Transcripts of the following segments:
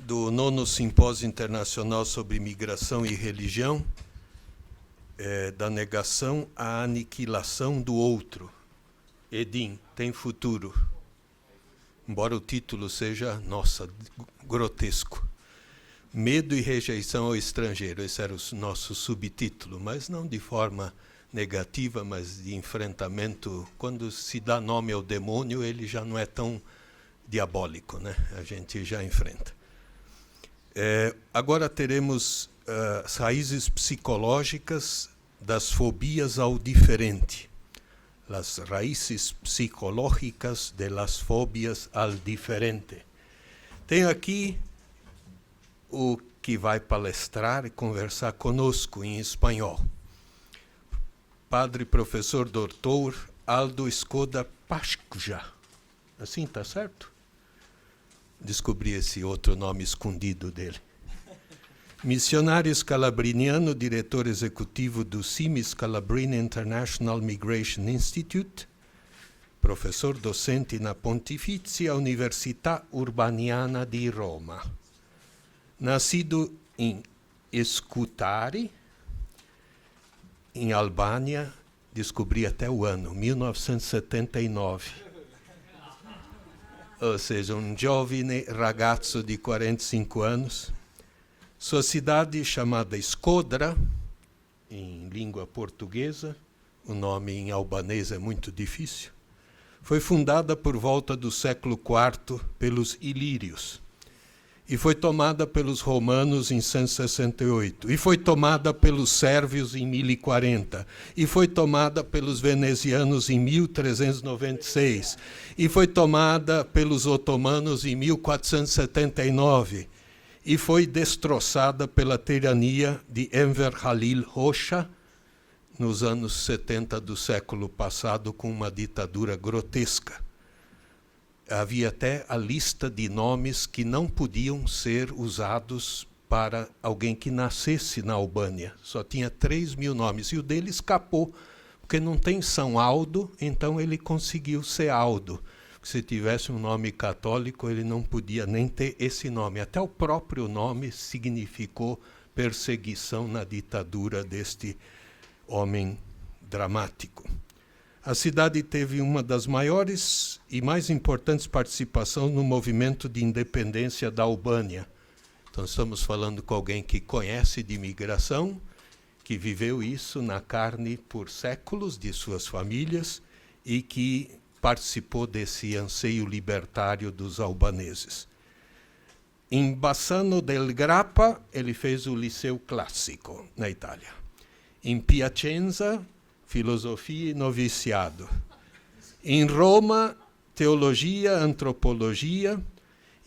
do 9º Simpósio Internacional sobre Migração e Religião, da negação à aniquilação do outro. Edim, tem futuro. Embora o título seja, nossa, grotesco. Medo e rejeição ao estrangeiro, esse era o nosso subtítulo, mas não de forma negativa, mas de enfrentamento. Quando se dá nome ao demônio, ele já não é tão diabólico, né? A gente já enfrenta. Agora teremos as raízes psicológicas das fobias ao diferente. As raízes psicológicas de las fobias al diferente. Tenho aqui o que vai palestrar e conversar conosco em espanhol. Padre professor doutor Aldo Escoda Pascuja. Assim está certo? Descobri esse outro nome escondido dele. Missionário scalabriniano, diretor executivo do CIMI Scalabrini International Migration Institute, professor docente na Pontifícia Università Urbaniana di Roma. Nascido em Scutari, em Albânia, descobri até o ano, 1979. Ou seja, um jovem ragazzo de 45 anos. Sua cidade, chamada Escodra, em língua portuguesa, o nome em albanês é muito difícil, foi fundada por volta do século IV pelos ilírios, e foi tomada pelos romanos em 168, e foi tomada pelos sérvios em 1040, e foi tomada pelos venezianos em 1396, e foi tomada pelos otomanos em 1479, e foi destroçada pela tirania de Enver Halil Hoxha nos anos 70 do século passado, com uma ditadura grotesca. Havia até a lista de nomes que não podiam ser usados para alguém que nascesse na Albânia. Só tinha 3.000 nomes, e o dele escapou, porque não tem São Aldo, então ele conseguiu ser Aldo. Se tivesse um nome católico, ele não podia nem ter esse nome. Até o próprio nome significou perseguição na ditadura deste homem dramático. A cidade teve uma das maiores e mais importantes participações no movimento de independência da Albânia. Então, estamos falando com alguém que conhece de imigração, que viveu isso na carne por séculos de suas famílias e que participou desse anseio libertário dos albaneses. Em Bassano del Grappa, ele fez o liceu clássico, na Itália. Em Piacenza, filosofia e noviciado. Em Roma, teologia, antropologia,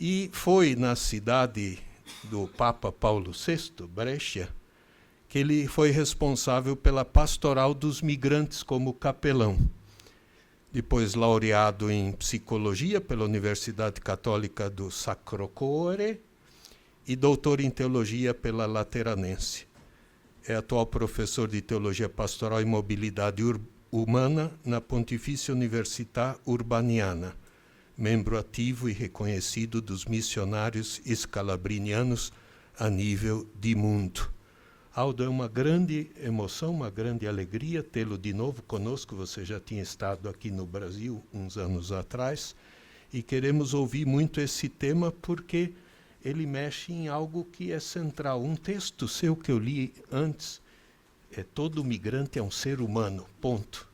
e foi na cidade do Papa Paulo VI, Brescia, que ele foi responsável pela pastoral dos migrantes como capelão. Depois laureado em psicologia pela Universidade Católica do Sacro Cuore e doutor em teologia pela Lateranense. É atual professor de teologia pastoral e mobilidade humana na Pontifícia Università Urbaniana, membro ativo e reconhecido dos missionários escalabrinianos a nível de mundo. Aldo, é uma grande emoção, uma grande alegria tê-lo de novo conosco. Você já tinha estado aqui no Brasil uns anos atrás, e queremos ouvir muito esse tema porque ele mexe em algo que é central. Um texto seu que eu li antes, todo migrante é um ser humano, ponto.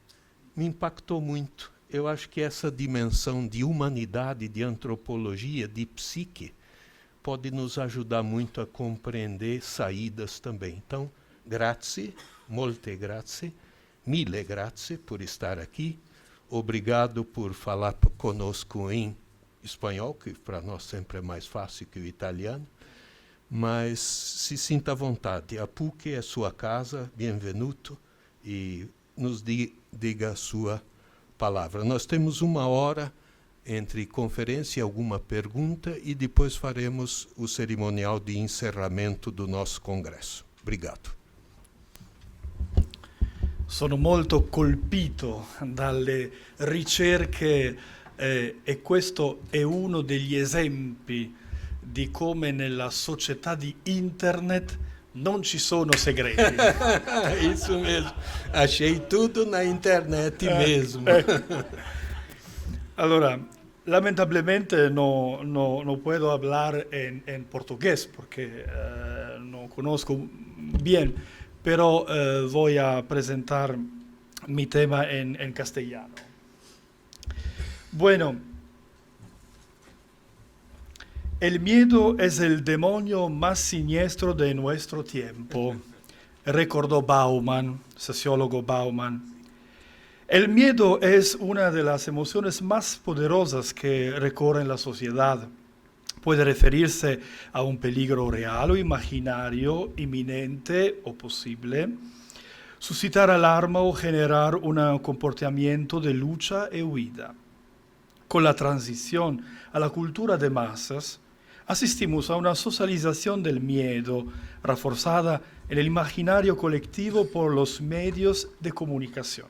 Me impactou muito. Eu acho que essa dimensão de humanidade, de antropologia, de psique, pode nos ajudar muito a compreender saídas também. Então, grazie, molte grazie, mille grazie por estar aqui. Obrigado por falar conosco em espanhol, que para nós sempre é mais fácil que o italiano. Mas se sinta à vontade. A PUC é sua casa, benvenuto, e nos diga a sua palavra. Nós temos 1 hora entre conferência e alguma pergunta, e depois faremos o cerimonial de encerramento do nosso congresso. Obrigado. Sono molto colpito dalle ricerche e questo è uno degli esempi di come nella società di internet non ci sono segreti. É isso mesmo. Achei tudo na internet mesmo. Allora, lamentablemente no puedo hablar en portugués porque no conozco bien, pero voy a presentar mi tema en castellano. Bueno, el miedo es el demonio más siniestro de nuestro tiempo, recordó Bauman, sociólogo Bauman. El miedo es una de las emociones más poderosas que recorren la sociedad. Puede referirse a un peligro real o imaginario, inminente o posible, suscitar alarma o generar un comportamiento de lucha y huida. Con la transición a la cultura de masas, asistimos a una socialización del miedo, reforzada en el imaginario colectivo por los medios de comunicación.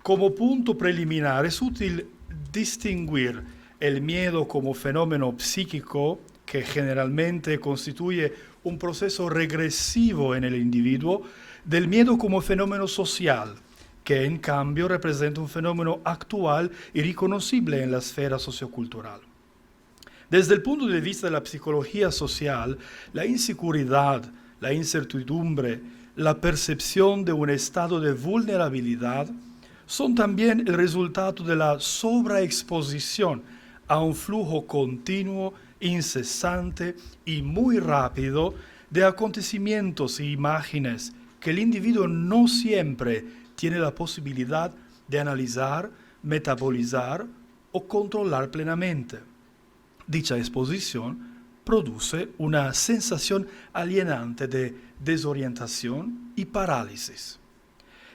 Como punto preliminar, es útil distinguir el miedo como fenómeno psíquico, que generalmente constituye un proceso regresivo en el individuo, del miedo como fenómeno social, que en cambio representa un fenómeno actual y reconocible en la esfera sociocultural. Desde el punto de vista de la psicología social, la inseguridad, la incertidumbre, la percepción de un estado de vulnerabilidad son también el resultado de la sobreexposición a un flujo continuo, incesante y muy rápido de acontecimientos e imágenes que el individuo no siempre tiene la posibilidad de analizar, metabolizar o controlar plenamente. Dicha exposición produce una sensación alienante de desorientación y parálisis.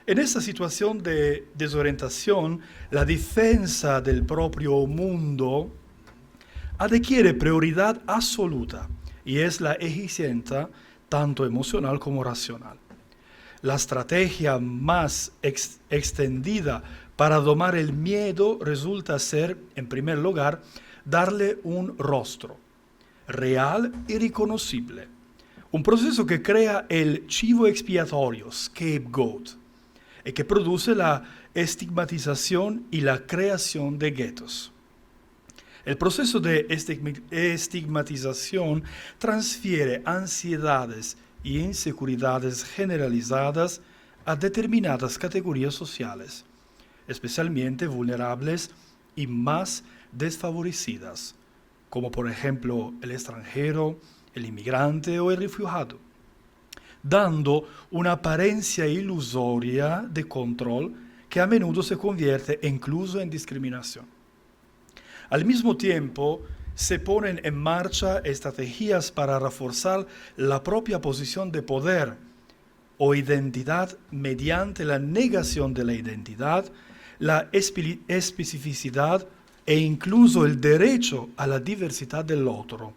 En esta situación de desorientación, la defensa del propio mundo adquiere prioridad absoluta y es la exigencia tanto emocional como racional. La estrategia más extendida para domar el miedo resulta ser, en primer lugar, darle un rostro real y reconocible. Un proceso que crea el chivo expiatorio, scapegoat, y que produce la estigmatización y la creación de guetos. El proceso de estigmatización transfiere ansiedades y inseguridades generalizadas a determinadas categorías sociales, especialmente vulnerables y más desfavorecidas, como por ejemplo el extranjero, el inmigrante o el refugiado, dando una apariencia ilusoria de control que a menudo se convierte incluso en discriminación. Al mismo tiempo, se ponen en marcha estrategias para reforzar la propia posición de poder o identidad mediante la negación de la identidad, la especificidad e incluso el derecho a la diversidad del otro,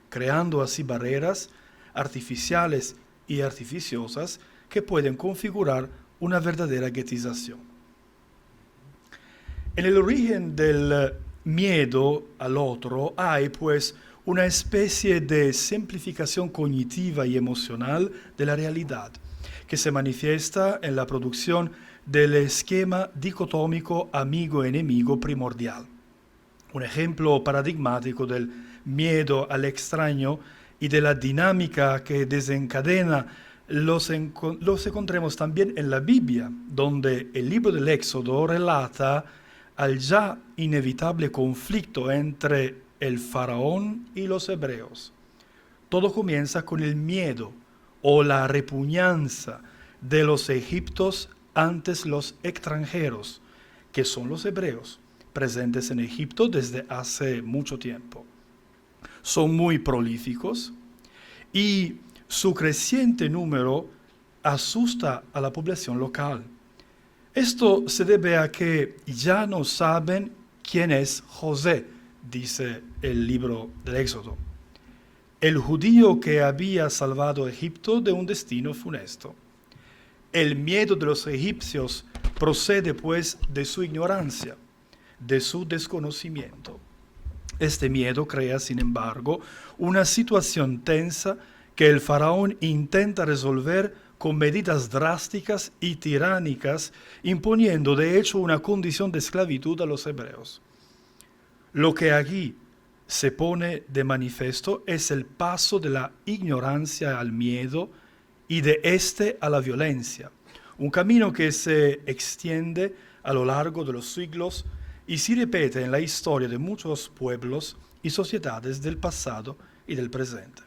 creando así barreras artificiales y artificiosas que pueden configurar una verdadera guetización. En el origen del miedo al otro hay, pues, una especie de simplificación cognitiva y emocional de la realidad, que se manifiesta en la producción del esquema dicotómico amigo-enemigo primordial. Un ejemplo paradigmático del miedo al extraño y de la dinámica que desencadena los encontremos también en la Biblia, donde el libro del Éxodo relata al ya inevitable conflicto entre el faraón y los hebreos. Todo comienza con el miedo o la repugnancia de los egipcios ante los extranjeros, que son los hebreos, presentes en Egipto desde hace mucho tiempo. Son muy prolíficos y su creciente número asusta a la población local. Esto se debe a que ya no saben quién es José, dice el libro del Éxodo, el judío que había salvado a Egipto de un destino funesto. El miedo de los egipcios procede pues de su ignorancia, de su desconocimiento. Este miedo crea, sin embargo, una situación tensa que el faraón intenta resolver con medidas drásticas y tiránicas, imponiendo de hecho una condición de esclavitud a los hebreos. Lo que aquí se pone de manifiesto es el paso de la ignorancia al miedo y de este a la violencia, un camino que se extiende a lo largo de los siglos y se repite en la historia de muchos pueblos y sociedades del pasado y del presente.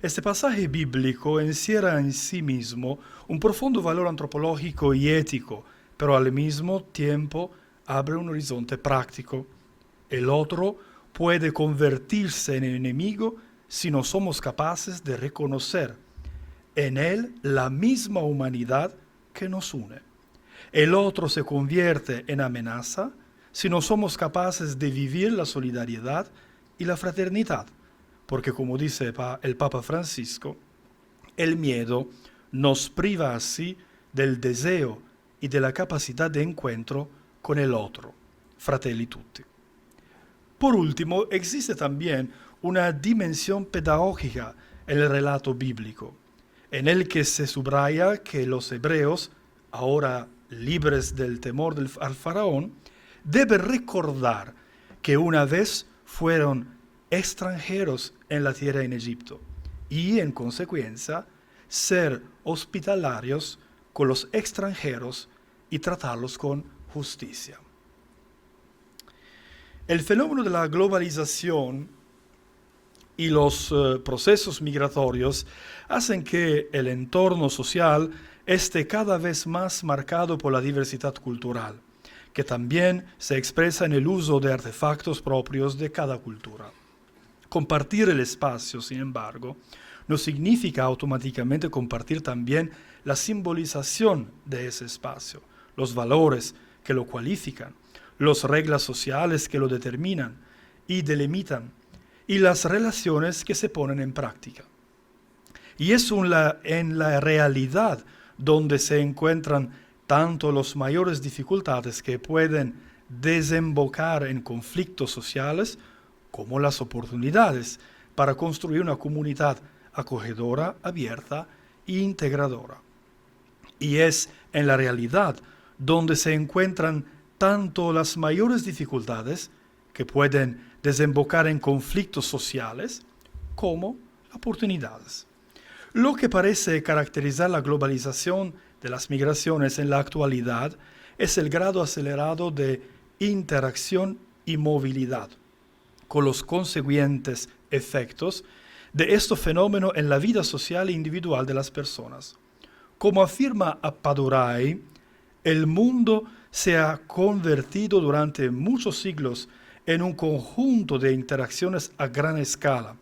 Este pasaje bíblico encierra en sí mismo un profundo valor antropológico y ético, pero al mismo tiempo abre un horizonte práctico. El otro puede convertirse en enemigo si no somos capaces de reconocer en él la misma humanidad que nos une. El otro se convierte en amenaza si no somos capaces de vivir la solidaridad y la fraternidad, porque como dice el Papa Francisco, el miedo nos priva así del deseo y de la capacidad de encuentro con el otro, fratelli tutti. Por último, existe también una dimensión pedagógica en el relato bíblico, en el que se subraya que los hebreos, ahora libres del temor al faraón, deben recordar que una vez fueron extranjeros en la tierra en Egipto y, en consecuencia, ser hospitalarios con los extranjeros y tratarlos con justicia. El fenómeno de la globalización y los procesos migratorios hacen que el entorno social esté cada vez más marcado por la diversidad cultural, que también se expresa en el uso de artefactos propios de cada cultura. Compartir el espacio, sin embargo, no significa automáticamente compartir también la simbolización de ese espacio, los valores que lo cualifican, las reglas sociales que lo determinan y delimitan, y las relaciones que se ponen en práctica. Y es en la realidad donde se encuentran tanto las mayores dificultades que pueden desembocar en conflictos sociales como las oportunidades para construir una comunidad acogedora, abierta e integradora. Y es en la realidad donde se encuentran tanto las mayores dificultades que pueden desembocar en conflictos sociales como oportunidades. Lo que parece caracterizar la globalización de las migraciones en la actualidad es el grado acelerado de interacción y movilidad, con los consiguientes efectos de este fenómeno en la vida social e individual de las personas. Como afirma Appadurai, el mundo se ha convertido durante muchos siglos en un conjunto de interacciones a gran escala,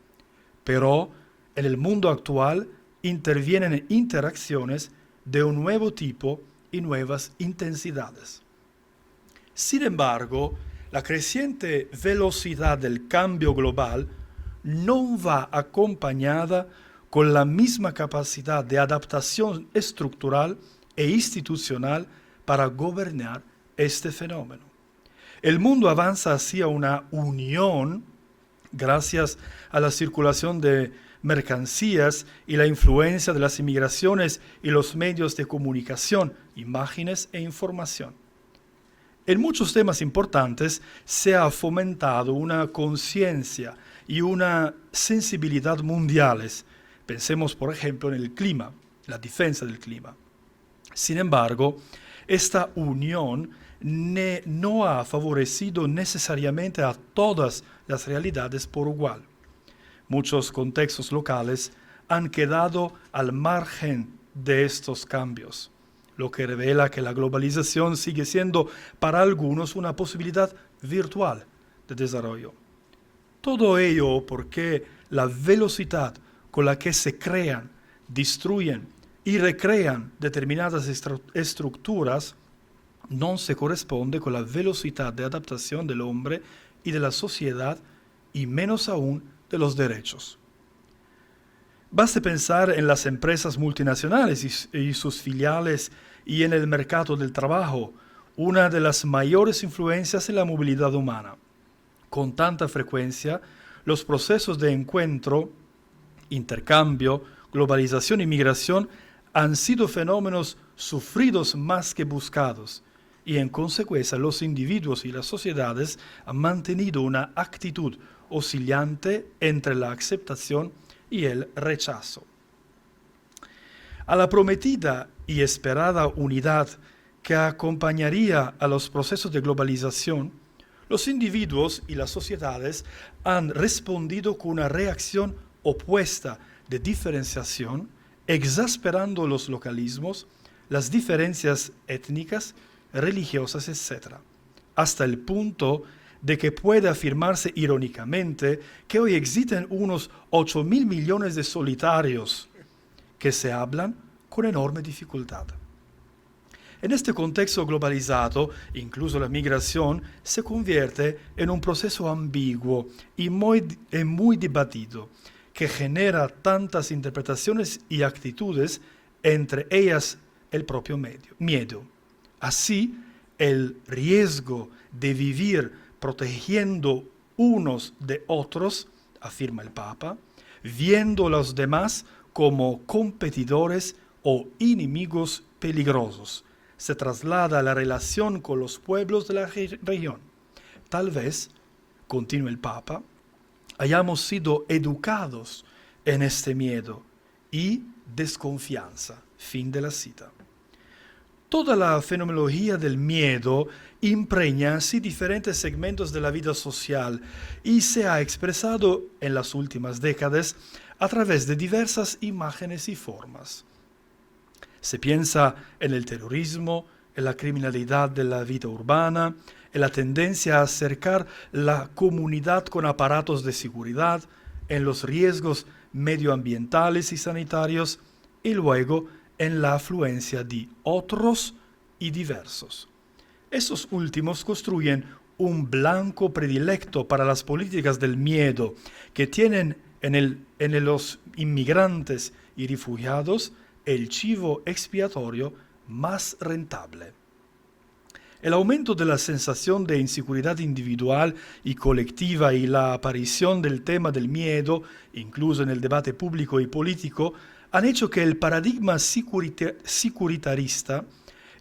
pero en el mundo actual intervienen interacciones de un nuevo tipo y nuevas intensidades. Sin embargo, la creciente velocidad del cambio global no va acompañada con la misma capacidad de adaptación estructural e institucional para gobernar este fenómeno. El mundo avanza hacia una unión gracias a la circulación de mercancías y la influencia de las inmigraciones y los medios de comunicación, imágenes e información. En muchos temas importantes se ha fomentado una conciencia y una sensibilidad mundiales. Pensemos, por ejemplo, en el clima, la defensa del clima. Sin embargo, esta unión no ha favorecido necesariamente a todas las realidades por igual. Muchos contextos locales han quedado al margen de estos cambios, lo que revela que la globalización sigue siendo para algunos una posibilidad virtual de desarrollo. Todo ello porque la velocidad con la que se crean, destruyen y recrean determinadas estructuras no se corresponde con la velocidad de adaptación del hombre y de la sociedad, y menos aún de los derechos. Baste pensar en las empresas multinacionales y sus filiales y en el mercado del trabajo, una de las mayores influencias en la movilidad humana. Con tanta frecuencia, los procesos de encuentro, intercambio, globalización y migración han sido fenómenos sufridos más que buscados, y en consecuencia los individuos y las sociedades han mantenido una actitud oscilante entre la aceptación y el rechazo. A la prometida y esperada unidad que acompañaría a los procesos de globalización, los individuos y las sociedades han respondido con una reacción opuesta de diferenciación, exasperando los localismos, las diferencias étnicas, religiosas, etc., hasta el punto de que puede afirmarse irónicamente que hoy existen unos 8.000 millones de solitarios que se hablan con enorme dificultad. En este contexto globalizado, incluso la migración se convierte en un proceso ambiguo y muy debatido, que genera tantas interpretaciones y actitudes, entre ellas el propio miedo. Así, el riesgo de vivir protegiendo unos de otros, afirma el Papa, viendo a los demás como competidores o enemigos peligrosos, se traslada a la relación con los pueblos de la región. Tal vez, continúa el Papa, hayamos sido educados en este miedo y desconfianza. Fin de la cita. Toda la fenomenología del miedo impregna así diferentes segmentos de la vida social y se ha expresado en las últimas décadas a través de diversas imágenes y formas. Se piensa en el terrorismo, en la criminalidad de la vida urbana, en la tendencia a acercar la comunidad con aparatos de seguridad, en los riesgos medioambientales y sanitarios, y luego en la afluencia de otros y diversos. Estos últimos construyen un blanco predilecto para las políticas del miedo que tienen en los inmigrantes y refugiados el chivo expiatorio más rentable. El aumento de la sensación de inseguridad individual y colectiva y la aparición del tema del miedo, incluso en el debate público y político, han hecho que el paradigma securitarista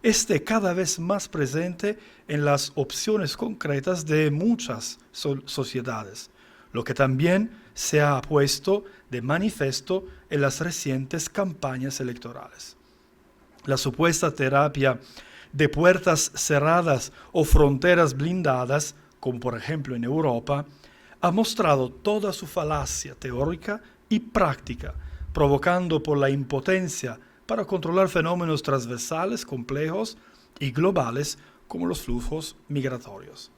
esté cada vez más presente en las opciones concretas de muchas sociedades, lo que también se ha puesto de manifiesto en las recientes campañas electorales. La supuesta terapia de puertas cerradas o fronteras blindadas, como por ejemplo en Europa, ha mostrado toda su falacia teórica y práctica, provocando por la impotencia para controlar fenómenos transversales, complejos y globales como los flujos migratorios.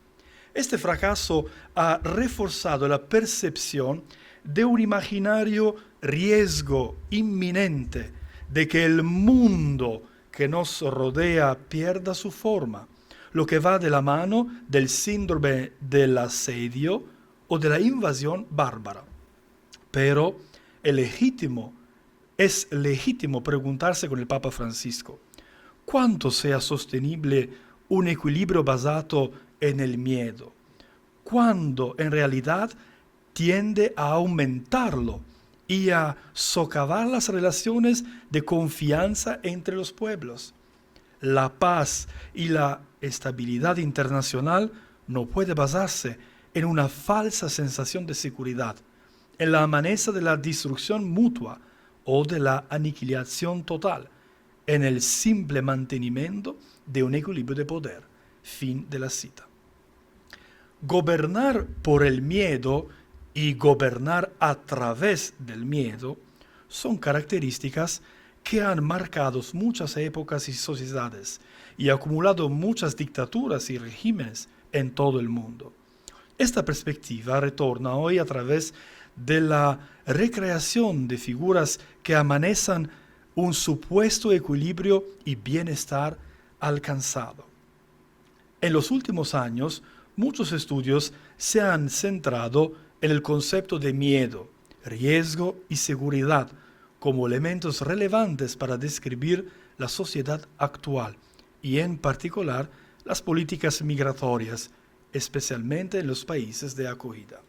Este fracaso ha reforzado la percepción de un imaginario riesgo inminente de que el mundo que nos rodea pierda su forma, lo que va de la mano del síndrome del asedio o de la invasión bárbara. Pero es legítimo preguntarse con el Papa Francisco, ¿cuánto sea sostenible un equilibrio basado en el miedo? ¿Cuándo en realidad tiende a aumentarlo y a socavar las relaciones de confianza entre los pueblos? La paz y la estabilidad internacional no puede basarse en una falsa sensación de seguridad, en la amenaza de la destrucción mutua o de la aniquilación total, en el simple mantenimiento de un equilibrio de poder. Fin de la cita. Gobernar por el miedo y gobernar a través del miedo son características que han marcado muchas épocas y sociedades y acumulado muchas dictaduras y regímenes en todo el mundo. Esta perspectiva retorna hoy a través de la recreación de figuras que amenazan un supuesto equilibrio y bienestar alcanzado. En los últimos años, muchos estudios se han centrado en el concepto de miedo, riesgo y seguridad como elementos relevantes para describir la sociedad actual y en particular las políticas migratorias especialmente en los países de acogida.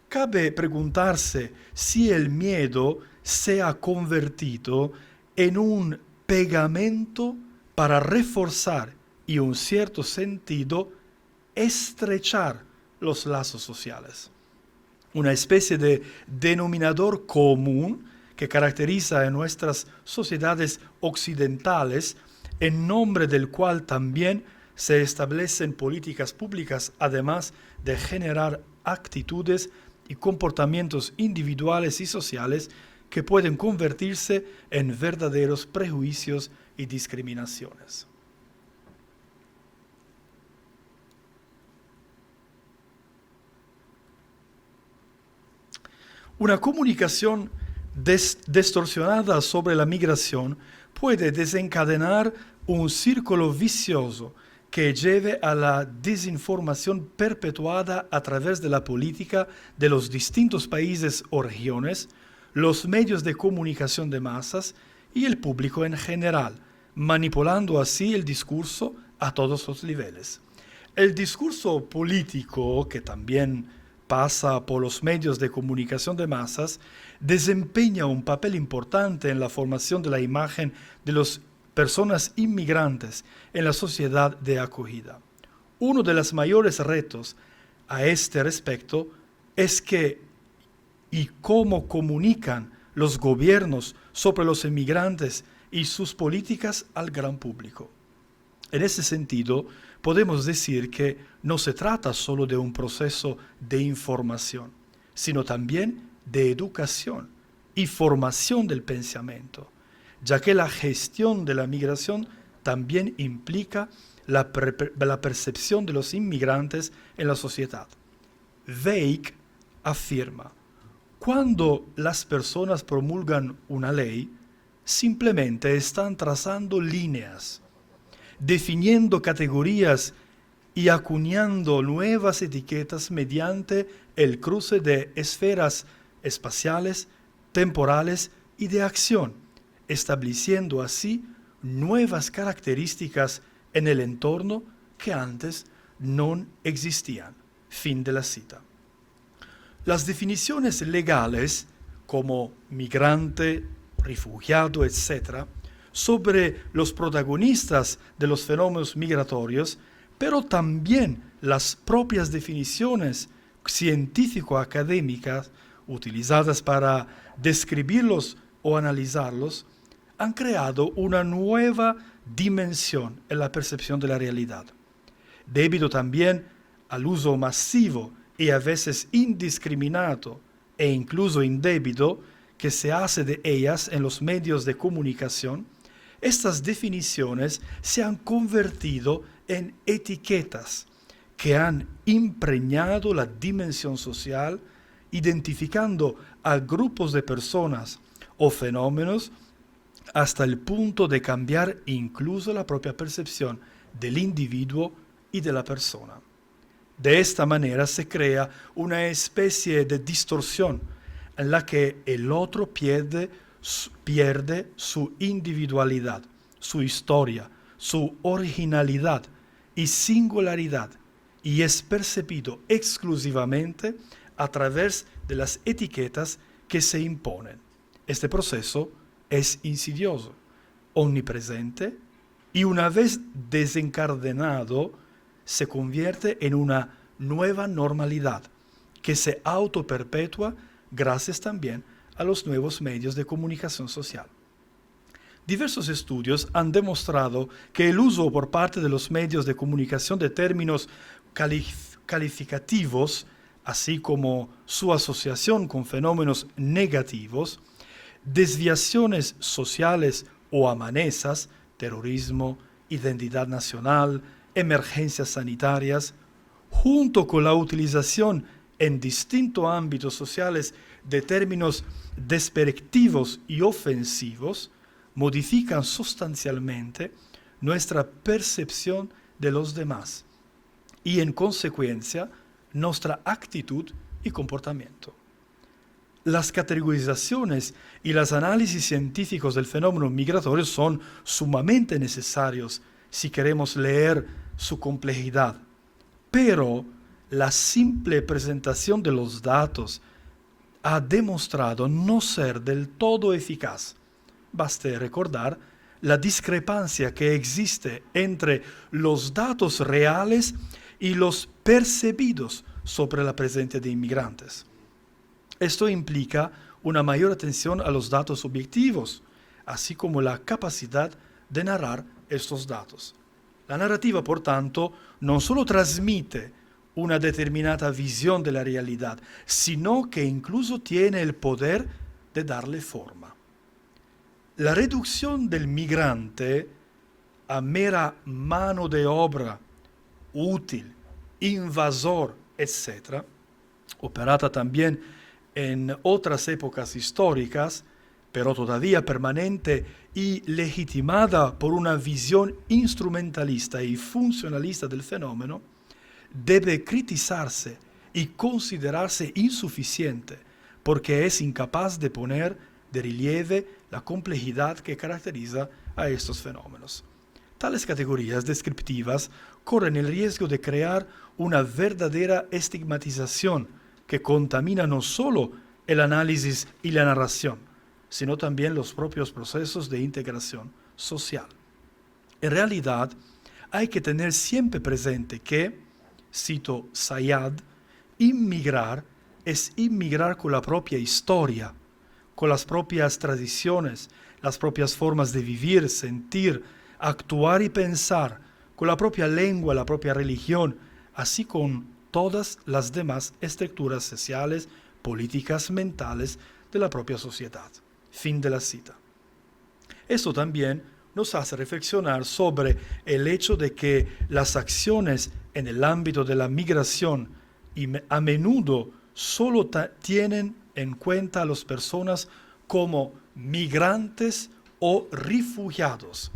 Cabe preguntarse si el miedo se ha convertido en un pegamento para reforzar y, en un cierto sentido, estrechar los lazos sociales. Una especie de denominador común que caracteriza en nuestras sociedades occidentales, en nombre del cual también se establecen políticas públicas, además de generar actitudes y comportamientos individuales y sociales que pueden convertirse en verdaderos prejuicios y discriminaciones. Una comunicación distorsionada sobre la migración puede desencadenar un círculo vicioso que lleve a la desinformación perpetuada a través de la política de los distintos países o regiones, los medios de comunicación de masas y el público en general, manipulando así el discurso a todos los niveles. El discurso político, que también pasa por los medios de comunicación de masas, desempeña un papel importante en la formación de la imagen de las personas inmigrantes en la sociedad de acogida. Uno de los mayores retos a este respecto es que y cómo comunican los gobiernos sobre los inmigrantes y sus políticas al gran público. En ese sentido, podemos decir que no se trata solo de un proceso de información, sino también de educación y formación del pensamiento, ya que la gestión de la migración también implica la percepción de los inmigrantes en la sociedad. Weick afirma: cuando las personas promulgan una ley, simplemente están trazando líneas, definiendo categorías y acuñando nuevas etiquetas mediante el cruce de esferas espaciales, temporales y de acción, estableciendo así nuevas características en el entorno que antes no existían. Fin de la cita. Las definiciones legales, como migrante, refugiado, etc., sobre los protagonistas de los fenómenos migratorios, pero también las propias definiciones científico-académicas utilizadas para describirlos o analizarlos, han creado una nueva dimensión en la percepción de la realidad, debido también al uso masivo y a veces indiscriminado e incluso indebido que se hace de ellas en los medios de comunicación. Estas definiciones se han convertido en etiquetas que han impregnado la dimensión social, identificando a grupos de personas o fenómenos hasta el punto de cambiar incluso la propia percepción del individuo y de la persona. De esta manera se crea una especie de distorsión en la que el otro pierde su individualidad, su historia, su originalidad y singularidad, y es percibido exclusivamente a través de las etiquetas que se imponen. Este proceso es insidioso, omnipresente, y una vez desencadenado, se convierte en una nueva normalidad que se autoperpetúa gracias también a los nuevos medios de comunicación social. Diversos estudios han demostrado que el uso por parte de los medios de comunicación de términos calificativos, así como su asociación con fenómenos negativos, desviaciones sociales o amanesas, terrorismo, identidad nacional, emergencias sanitarias, junto con la utilización en distintos ámbitos sociales de términos despectivos y ofensivos, modifican sustancialmente nuestra percepción de los demás y, en consecuencia, nuestra actitud y comportamiento. Las categorizaciones y los análisis científicos del fenómeno migratorio son sumamente necesarios si queremos leer su complejidad, pero la simple presentación de los datos ha demostrado no ser del todo eficaz. Baste recordar la discrepancia que existe entre los datos reales y los percibidos sobre la presencia de inmigrantes. Esto implica una mayor atención a los datos objetivos, así como la capacidad de narrar estos datos. La narrativa, por tanto, no solo transmite una determinada visión de la realidad, sino que incluso tiene el poder de darle forma. La reducción del migrante a mera mano de obra útil, invasor, etc., operada también en otras épocas históricas, pero todavía permanente y legitimada por una visión instrumentalista y funcionalista del fenómeno, debe criticarse y considerarse insuficiente porque es incapaz de poner de relieve la complejidad que caracteriza a estos fenómenos. Tales categorías descriptivas corren el riesgo de crear una verdadera estigmatización que contamina no solo el análisis y la narración, sino también los propios procesos de integración social. En realidad, hay que tener siempre presente que, cito Sayad, inmigrar es inmigrar con la propia historia, con las propias tradiciones, las propias formas de vivir, sentir, actuar y pensar, con la propia lengua, la propia religión, así con todas las demás estructuras sociales, políticas, mentales de la propia sociedad. Fin de la cita. Esto también nos hace reflexionar sobre el hecho de que las acciones en el ámbito de la migración a menudo solo tienen en cuenta a las personas como migrantes o refugiados,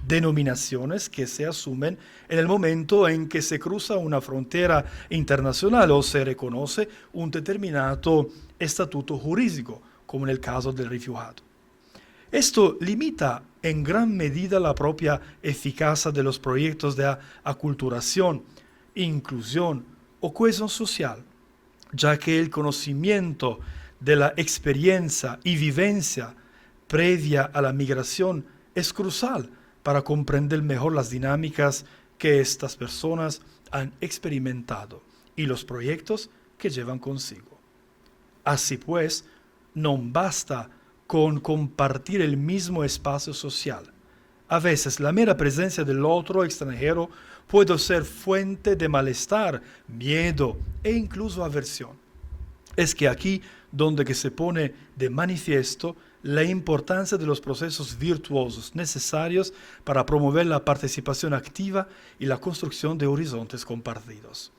denominaciones que se asumen en el momento en que se cruza una frontera internacional o se reconoce un determinado estatuto jurídico, como en el caso del refugiado. Esto limita en gran medida la propia eficacia de los proyectos de aculturación, inclusión o cohesión social, ya que el conocimiento de la experiencia y vivencia previa a la migración es crucial para comprender mejor las dinámicas que estas personas han experimentado y los proyectos que llevan consigo. Así pues, no basta con compartir el mismo espacio social. A veces la mera presencia del otro extranjero puede ser fuente de malestar, miedo e incluso aversión. Es que aquí donde que se pone de manifiesto la importancia de los procesos virtuosos necesarios para promover la participación activa y la construcción de horizontes compartidos.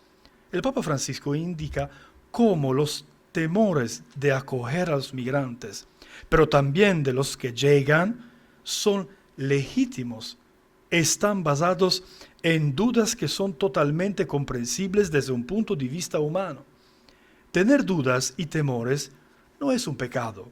El Papa Francisco indica cómo los temores de acoger a los migrantes, pero también de los que llegan, son legítimos, están basados en dudas que son totalmente comprensibles desde un punto de vista humano. Tener dudas y temores no es un pecado.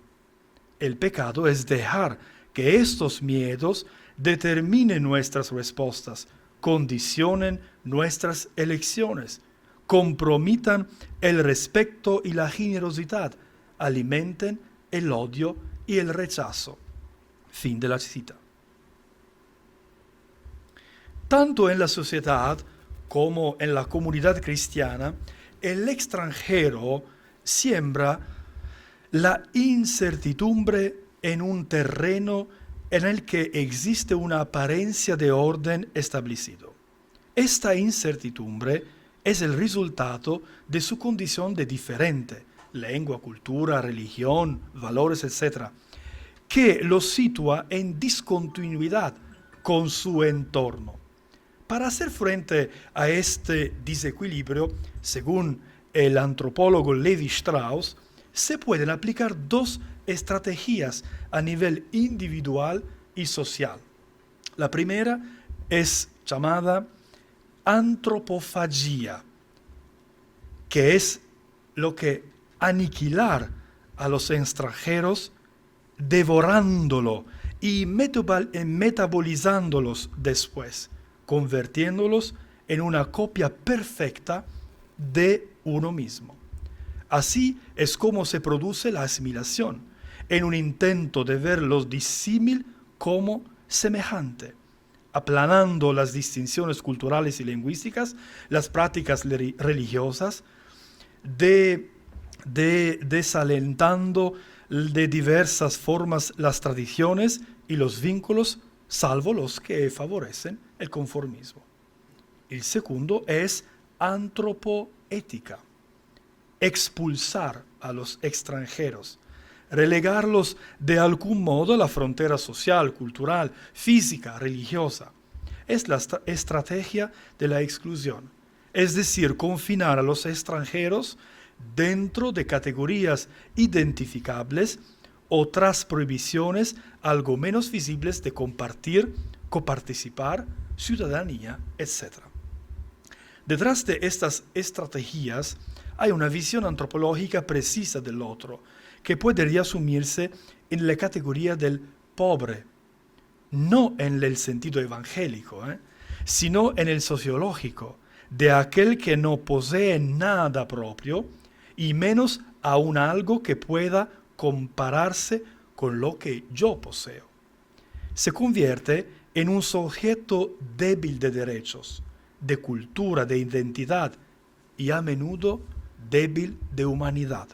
El pecado es dejar que estos miedos determinen nuestras respuestas, condicionen nuestras elecciones, compromitan el respeto y la generosidad, alimenten el odio y el rechazo. Fin de la cita. Tanto en la sociedad como en la comunidad cristiana, el extranjero siembra la incertidumbre en un terreno en el que existe una apariencia de orden establecido. Esta incertidumbre es el resultado de su condición de diferente, lengua, cultura, religión, valores, etc., que lo sitúa en discontinuidad con su entorno. Para hacer frente a este desequilibrio, según el antropólogo Levi Strauss, se pueden aplicar dos estrategias a nivel individual y social. La primera es llamada antropofagia, que es lo que aniquilar a los extranjeros devorándolo y metabolizándolos después, convirtiéndolos en una copia perfecta de uno mismo. Así es como se produce la asimilación, en un intento de ver lo disímil como semejante, aplanando las distinciones culturales y lingüísticas, las prácticas religiosas, desalentando de diversas formas las tradiciones y los vínculos, salvo los que favorecen el conformismo. El segundo es antropoética, expulsar a los extranjeros, relegarlos de algún modo a la frontera social, cultural, física, religiosa. Es la estrategia de la exclusión, es decir, confinar a los extranjeros dentro de categorías identificables o tras prohibiciones algo menos visibles de compartir, coparticipar, ciudadanía, etc. Detrás de estas estrategias hay una visión antropológica precisa del otro, que puede resumirse en la categoría del pobre, no en el sentido evangélico, sino en el sociológico, de aquel que no posee nada propio y menos aún algo que pueda compararse con lo que yo poseo. Se convierte en un sujeto débil de derechos, de cultura, de identidad y a menudo débil de humanidad.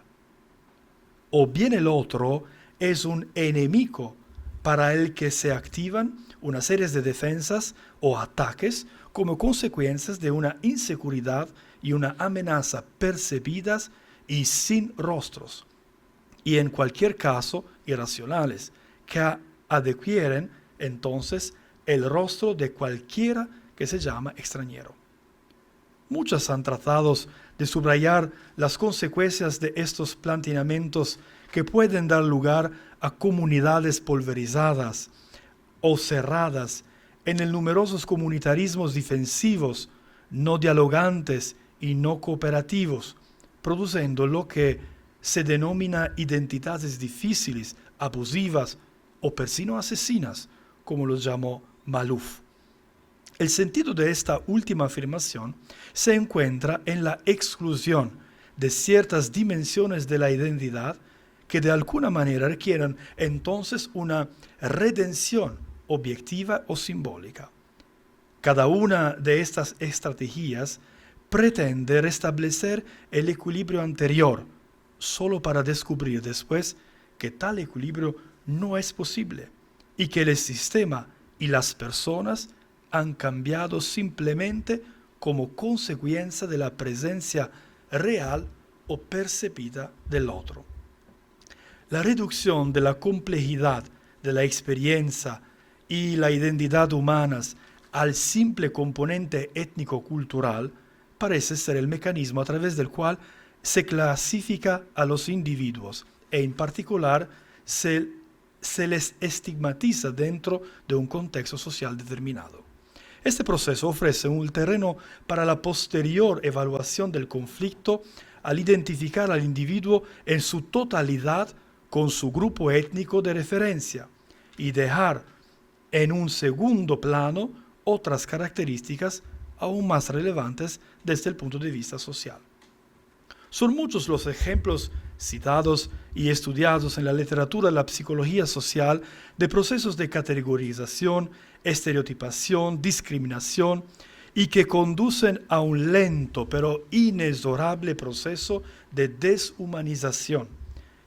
O bien el otro es un enemigo para el que se activan una serie de defensas o ataques como consecuencias de una inseguridad y una amenaza percibidas y sin rostros, y en cualquier caso irracionales, que adquieren entonces el rostro de cualquiera que se llama extranjero. Muchos han tratado de subrayar las consecuencias de estos planteamientos que pueden dar lugar a comunidades pulverizadas o cerradas en el numerosos comunitarismos defensivos, no dialogantes y no cooperativos, produciendo lo que se denomina identidades difíciles, abusivas o persino asesinas, como los llamó Maluf. El sentido de esta última afirmación se encuentra en la exclusión de ciertas dimensiones de la identidad que de alguna manera requieren entonces una redención objetiva o simbólica. Cada una de estas estrategias pretende restablecer el equilibrio anterior, solo para descubrir después que tal equilibrio no es posible y que el sistema y las personas han cambiado simplemente como consecuencia de la presencia real o percibida del otro. La reducción de la complejidad de la experiencia y la identidad humanas al simple componente étnico-cultural parece ser el mecanismo a través del cual se clasifica a los individuos e en particular se les estigmatiza dentro de un contexto social determinado. Este proceso ofrece un terreno para la posterior evaluación del conflicto al identificar al individuo en su totalidad con su grupo étnico de referencia y dejar en un segundo plano otras características aún más relevantes desde el punto de vista social. Son muchos los ejemplos citados y estudiados en la literatura de la psicología social de procesos de categorización, estereotipación, discriminación y que conducen a un lento pero inexorable proceso de deshumanización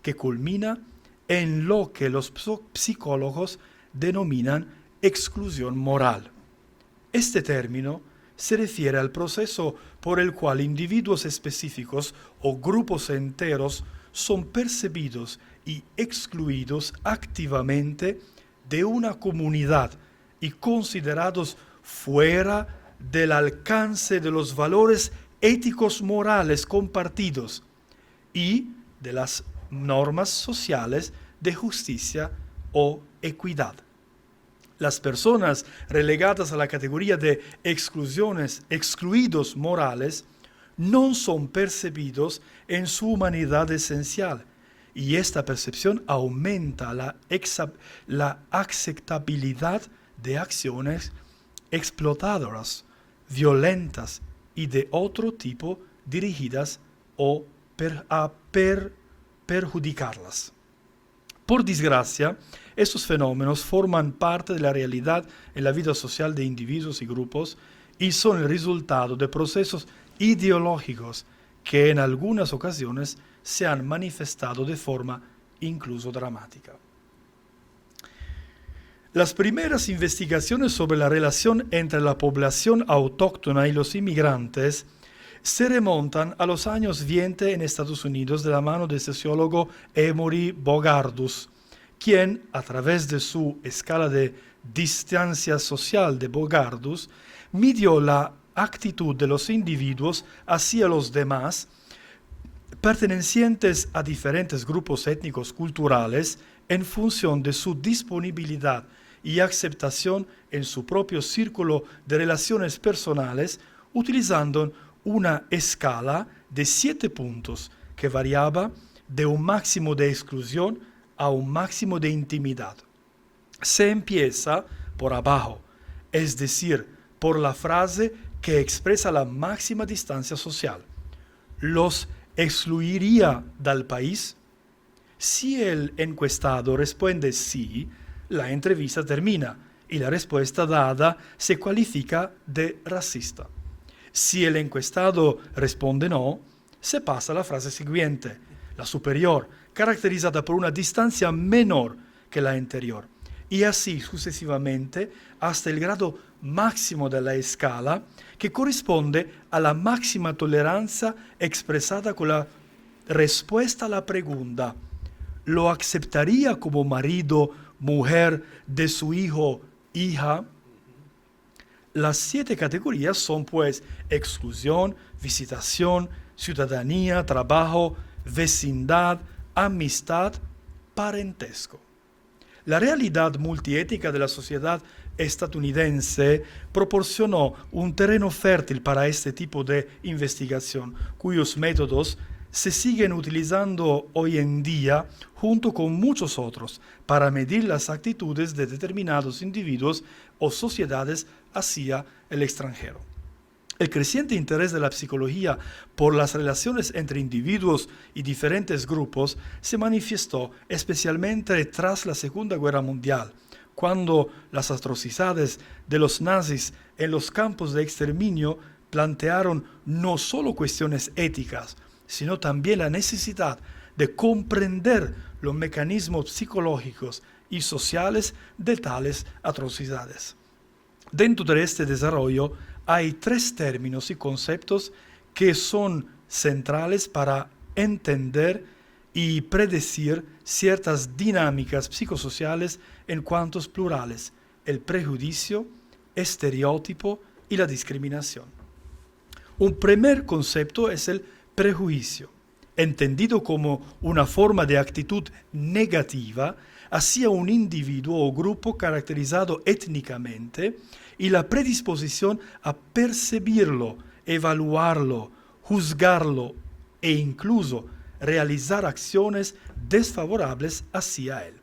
que culmina en lo que los psicólogos denominan exclusión moral. Este término se refiere al proceso por el cual individuos específicos o grupos enteros son percibidos y excluidos activamente de una comunidad y considerados fuera del alcance de los valores éticos morales compartidos y de las normas sociales de justicia o equidad. Las personas relegadas a la categoría de excluidos morales no son percibidos en su humanidad esencial y esta percepción aumenta la aceptabilidad de acciones explotadoras violentas y de otro tipo dirigidas a perjudicarlas. Por desgracia, estos fenómenos forman parte de la realidad en la vida social de individuos y grupos y son el resultado de procesos ideológicos que en algunas ocasiones se han manifestado de forma incluso dramática. Las primeras investigaciones sobre la relación entre la población autóctona y los inmigrantes se remontan a los años 20 en Estados Unidos de la mano del sociólogo Emory Bogardus, quien, a través de su escala de distancia social de Bogardus, midió la actitud de los individuos hacia los demás, pertenecientes a diferentes grupos étnicos culturales, en función de su disponibilidad y aceptación en su propio círculo de relaciones personales, utilizando una escala de 7 puntos que variaba de un máximo de exclusión a un máximo de intimidad. Se empieza por abajo, es decir, por la frase que expresa la máxima distancia social. ¿Los excluiría del país? Si el encuestado responde sí, la entrevista termina y la respuesta dada se califica de racista. Si el encuestado responde no, se pasa a la frase siguiente, la superior, caracterizada por una distancia menor que la anterior, y así sucesivamente hasta el grado máximo de la escala, que corresponde a la máxima tolerancia expresada con la respuesta a la pregunta: ¿lo aceptaría como marido, mujer de su hijo, hija? Las 7 categorías son pues exclusión, visitación, ciudadanía, trabajo, vecindad, amistad, parentesco. La realidad multiétnica de la sociedad estadounidense proporcionó un terreno fértil para este tipo de investigación, cuyos métodos se siguen utilizando hoy en día junto con muchos otros para medir las actitudes de determinados individuos o sociedades hacia el extranjero. El creciente interés de la psicología por las relaciones entre individuos y diferentes grupos se manifestó especialmente tras la Segunda Guerra Mundial, cuando las atrocidades de los nazis en los campos de exterminio plantearon no solo cuestiones éticas, sino también la necesidad de comprender los mecanismos psicológicos y sociales de tales atrocidades. Dentro de este desarrollo hay 3 términos y conceptos que son centrales para entender y predecir ciertas dinámicas psicosociales en cuantos plurales: el prejuicio, estereotipo y la discriminación. Un primer concepto es el prejuicio, entendido como una forma de actitud negativa hacia un individuo o grupo caracterizado étnicamente, y la predisposición a percibirlo, evaluarlo, juzgarlo e incluso realizar acciones desfavorables hacia él.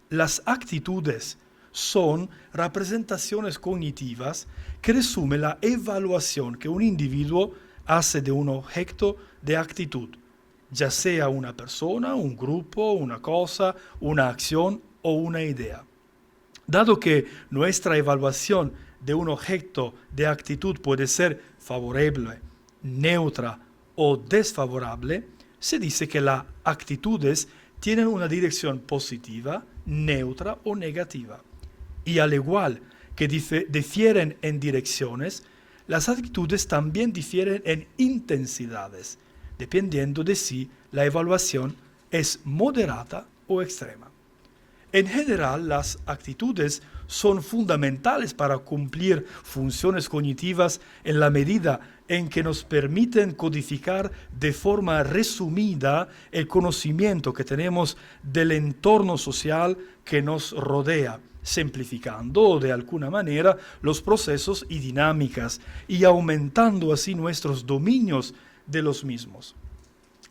Las actitudes son representaciones cognitivas que resumen la evaluación que un individuo hace de un objeto de actitud, ya sea una persona, un grupo, una cosa, una acción o una idea. Dado que nuestra evaluación de un objeto de actitud puede ser favorable, neutra o desfavorable, se dice que las actitudes tienen una dirección positiva, neutra o negativa. Y al igual que difieren en direcciones, las actitudes también difieren en intensidades, dependiendo de si la evaluación es moderada o extrema. En general, las actitudes son fundamentales para cumplir funciones cognitivas en la medida en que nos permiten codificar de forma resumida el conocimiento que tenemos del entorno social que nos rodea, simplificando de alguna manera los procesos y dinámicas y aumentando así nuestros dominios de los mismos.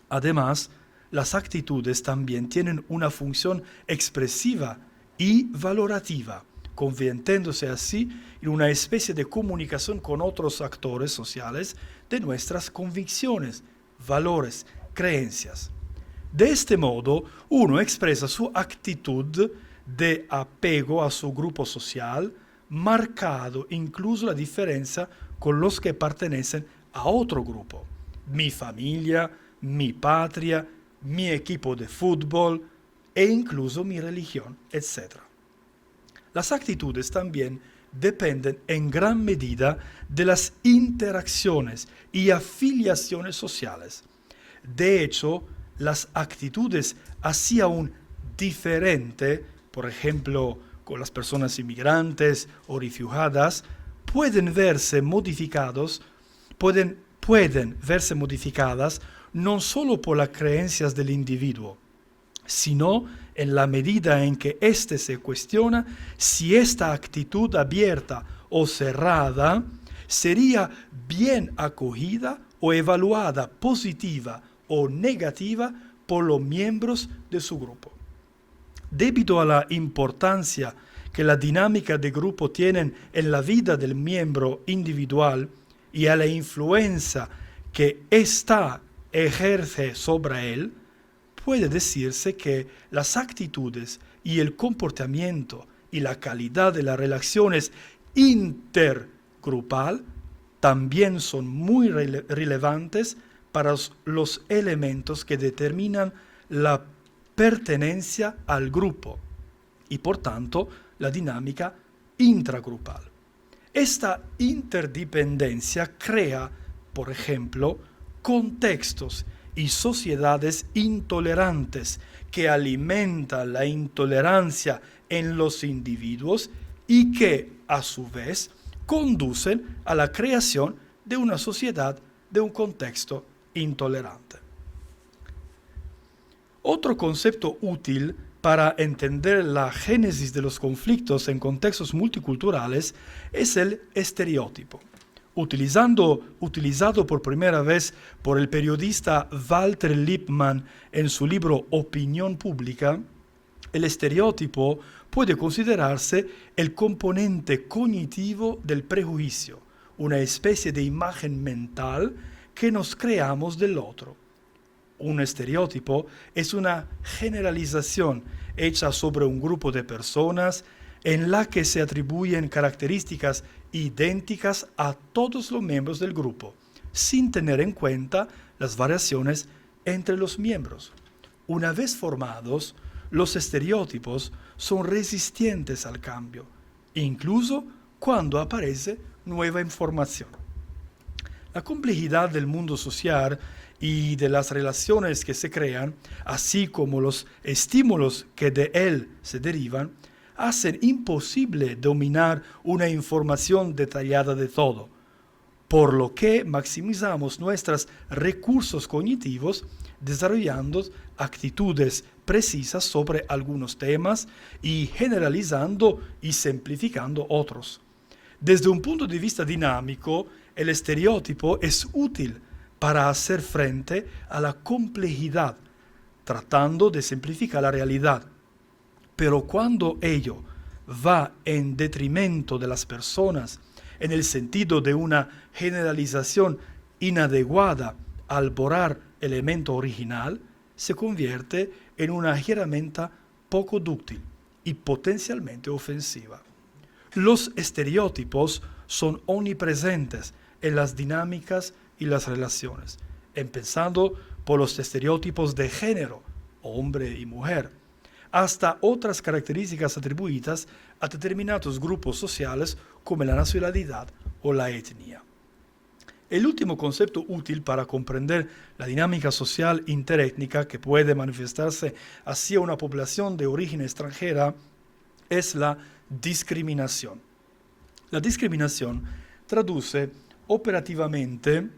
Además, las actitudes también tienen una función expresiva y valorativa, convirtiéndose así en una especie de comunicación con otros actores sociales de nuestras convicciones, valores, creencias. De este modo, uno expresa su actitud de apego a su grupo social, marcado incluso la diferencia con los que pertenecen a otro grupo. Mi familia, mi patria, mi equipo de fútbol e incluso mi religión, etc. Las actitudes también dependen en gran medida de las interacciones y afiliaciones sociales. De hecho, las actitudes hacia un diferente, por ejemplo, con las personas inmigrantes o refugiadas, pueden verse modificadas no solo por las creencias del individuo, sino en la medida en que éste se cuestiona si esta actitud abierta o cerrada sería bien acogida o evaluada positiva o negativa por los miembros de su grupo. Debido a la importancia que la dinámica de grupo tiene en la vida del miembro individual y a la influencia que ésta ejerce sobre él, puede decirse que las actitudes y el comportamiento y la calidad de las relaciones intergrupal también son muy relevantes para los elementos que determinan la pertenencia al grupo y por tanto la dinámica intragrupal. Esta interdependencia crea, por ejemplo, contextos y sociedades intolerantes que alimentan la intolerancia en los individuos y que, a su vez, conducen a la creación de una sociedad de un contexto intolerante. Otro concepto útil para entender la génesis de los conflictos en contextos multiculturales es el estereotipo. Utilizado por primera vez por el periodista Walter Lippmann en su libro Opinión Pública, el estereotipo puede considerarse el componente cognitivo del prejuicio, una especie de imagen mental que nos creamos del otro. Un estereotipo es una generalización hecha sobre un grupo de personas en la que se atribuyen características idénticas a todos los miembros del grupo, sin tener en cuenta las variaciones entre los miembros. Una vez formados, los estereotipos son resistentes al cambio, incluso cuando aparece nueva información. La complejidad del mundo social y de las relaciones que se crean, así como los estímulos que de él se derivan, hacen imposible dominar una información detallada de todo, por lo que maximizamos nuestros recursos cognitivos desarrollando actitudes precisas sobre algunos temas y generalizando y simplificando otros. Desde un punto de vista dinámico, el estereotipo es útil para hacer frente a la complejidad, tratando de simplificar la realidad. Pero cuando ello va en detrimento de las personas, en el sentido de una generalización inadecuada al borrar el elemento original, se convierte en una herramienta poco dúctil y potencialmente ofensiva. Los estereotipos son omnipresentes en las dinámicas y las relaciones, empezando por los estereotipos de género, hombre y mujer, hasta otras características atribuidas a determinados grupos sociales como la nacionalidad o la etnia. El último concepto útil para comprender la dinámica social interétnica que puede manifestarse hacia una población de origen extranjera es la discriminación. La discriminación traduce operativamente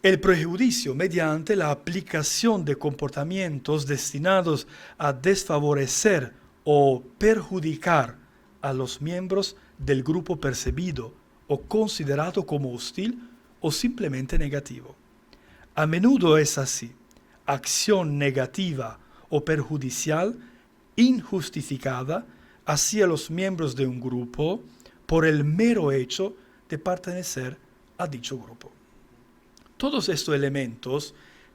el prejuicio mediante la aplicación de comportamientos destinados a desfavorecer o perjudicar a los miembros del grupo percibido o considerado como hostil o simplemente negativo. A menudo es así. Acción negativa o perjudicial, injustificada, hacia los miembros de un grupo por el mero hecho de pertenecer a dicho grupo. Todos estos elementos,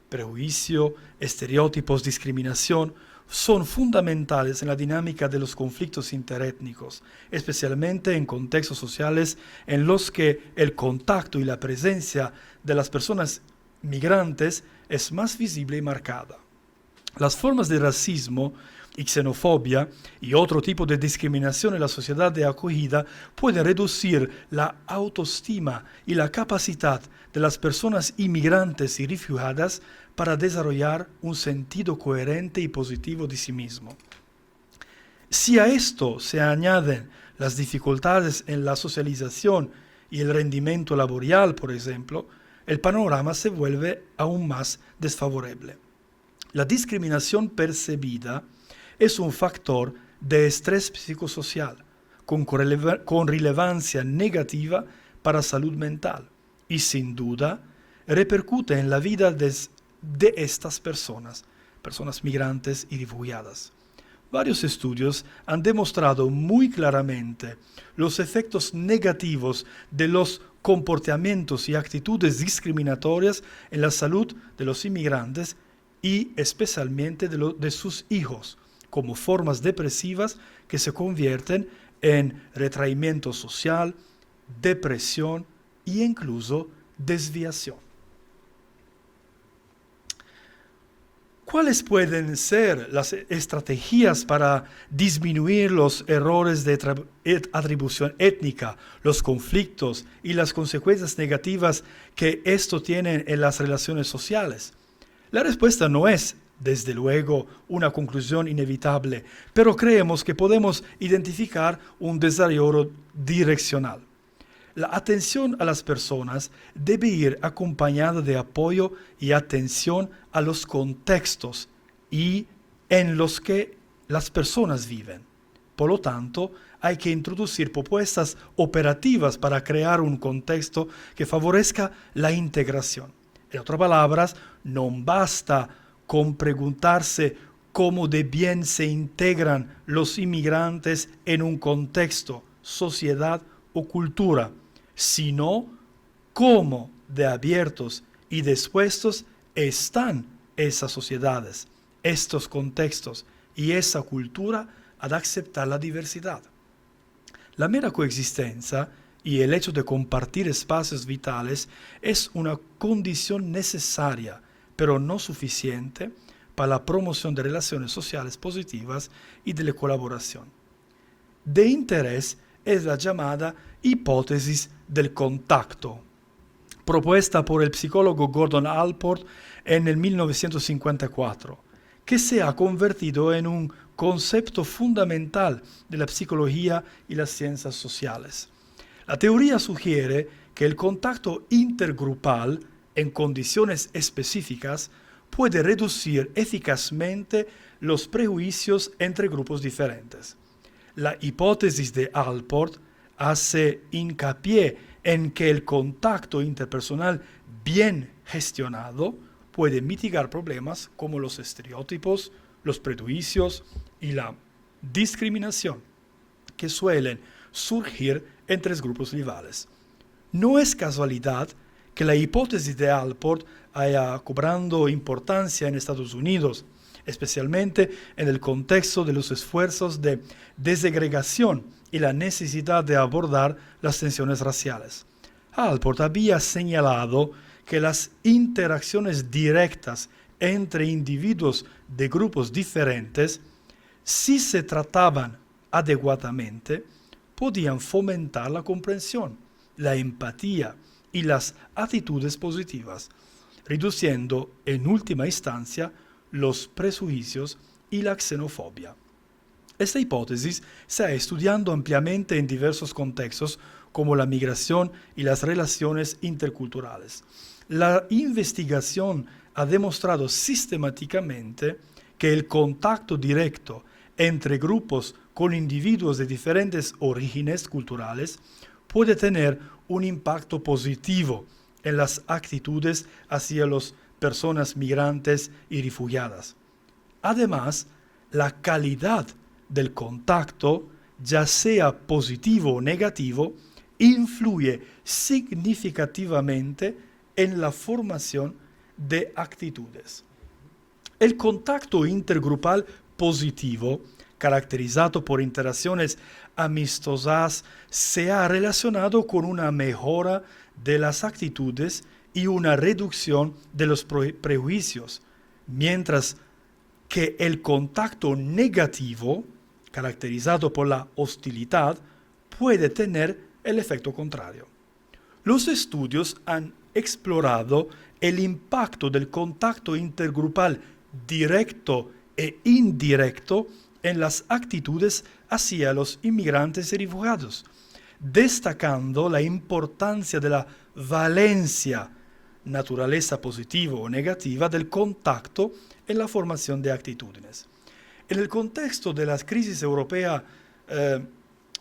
prejuicio, estereotipos, discriminación, son fundamentales en la dinámica de los conflictos interétnicos, especialmente en contextos sociales en los que el contacto y la presencia de las personas migrantes es más visible y marcada. Las formas de racismo y xenofobia y otro tipo de discriminación en la sociedad de acogida pueden reducir la autoestima y la capacidad de las personas inmigrantes y refugiadas para desarrollar un sentido coherente y positivo de sí mismo. Si a esto se añaden las dificultades en la socialización y el rendimiento laboral, por ejemplo, el panorama se vuelve aún más desfavorable. La discriminación percibida es un factor de estrés psicosocial con relevancia negativa para salud mental y sin duda repercute en la vida de estas personas migrantes y refugiadas. Varios estudios han demostrado muy claramente los efectos negativos de los comportamientos y actitudes discriminatorias en la salud de los inmigrantes y especialmente de sus hijos, como formas depresivas que se convierten en retraimiento social, depresión e incluso desviación. ¿Cuáles pueden ser las estrategias para disminuir los errores de atribución étnica, los conflictos y las consecuencias negativas que esto tiene en las relaciones sociales? La respuesta no es, desde luego, una conclusión inevitable, pero creemos que podemos identificar un desarrollo direccional. La atención a las personas debe ir acompañada de apoyo y atención a los contextos en los que las personas viven. Por lo tanto, hay que introducir propuestas operativas para crear un contexto que favorezca la integración. En otras palabras, no basta con preguntarse cómo de bien se integran los inmigrantes en un contexto, sociedad o cultura, sino cómo de abiertos y dispuestos están esas sociedades, estos contextos y esa cultura a aceptar la diversidad. La mera coexistencia y el hecho de compartir espacios vitales es una condición necesaria, pero no suficiente para la promoción de relaciones sociales positivas y de la colaboración. De interés es la llamada hipótesis del contacto, propuesta por el psicólogo Gordon Allport en el 1954, que se ha convertido en un concepto fundamental de la psicología y las ciencias sociales. La teoría sugiere que el contacto intergrupal en condiciones específicas puede reducir eficazmente los prejuicios entre grupos diferentes. La hipótesis de Allport hace hincapié en que el contacto interpersonal bien gestionado puede mitigar problemas como los estereotipos, los prejuicios y la discriminación que suelen surgir entre grupos rivales. No es casualidad que la hipótesis de Allport haya cobrando importancia en Estados Unidos, especialmente en el contexto de los esfuerzos de desegregación y la necesidad de abordar las tensiones raciales. Allport había señalado que las interacciones directas entre individuos de grupos diferentes, si se trataban adecuadamente, podían fomentar la comprensión, la empatía y las actitudes positivas, reduciendo en última instancia los prejuicios y la xenofobia. Esta hipótesis se ha estudiado ampliamente en diversos contextos como la migración y las relaciones interculturales. La investigación ha demostrado sistemáticamente que el contacto directo entre grupos con individuos de diferentes orígenes culturales puede tener un impacto positivo en las actitudes hacia las personas migrantes y refugiadas. Además, la calidad del contacto ya sea positivo o negativo, influye significativamente en la formación de actitudes. El contacto intergrupal positivo, caracterizado por interacciones amistosas, se ha relacionado con una mejora de las actitudes y una reducción de los prejuicios, mientras que el contacto negativo, caracterizado por la hostilidad, puede tener el efecto contrario. Los estudios han explorado el impacto del contacto intergrupal directo e indirecto en las actitudes hacia los inmigrantes y refugiados, destacando la importancia de la valencia, naturaleza positiva o negativa, del contacto en la formación de actitudes. En el contexto de la crisis europea,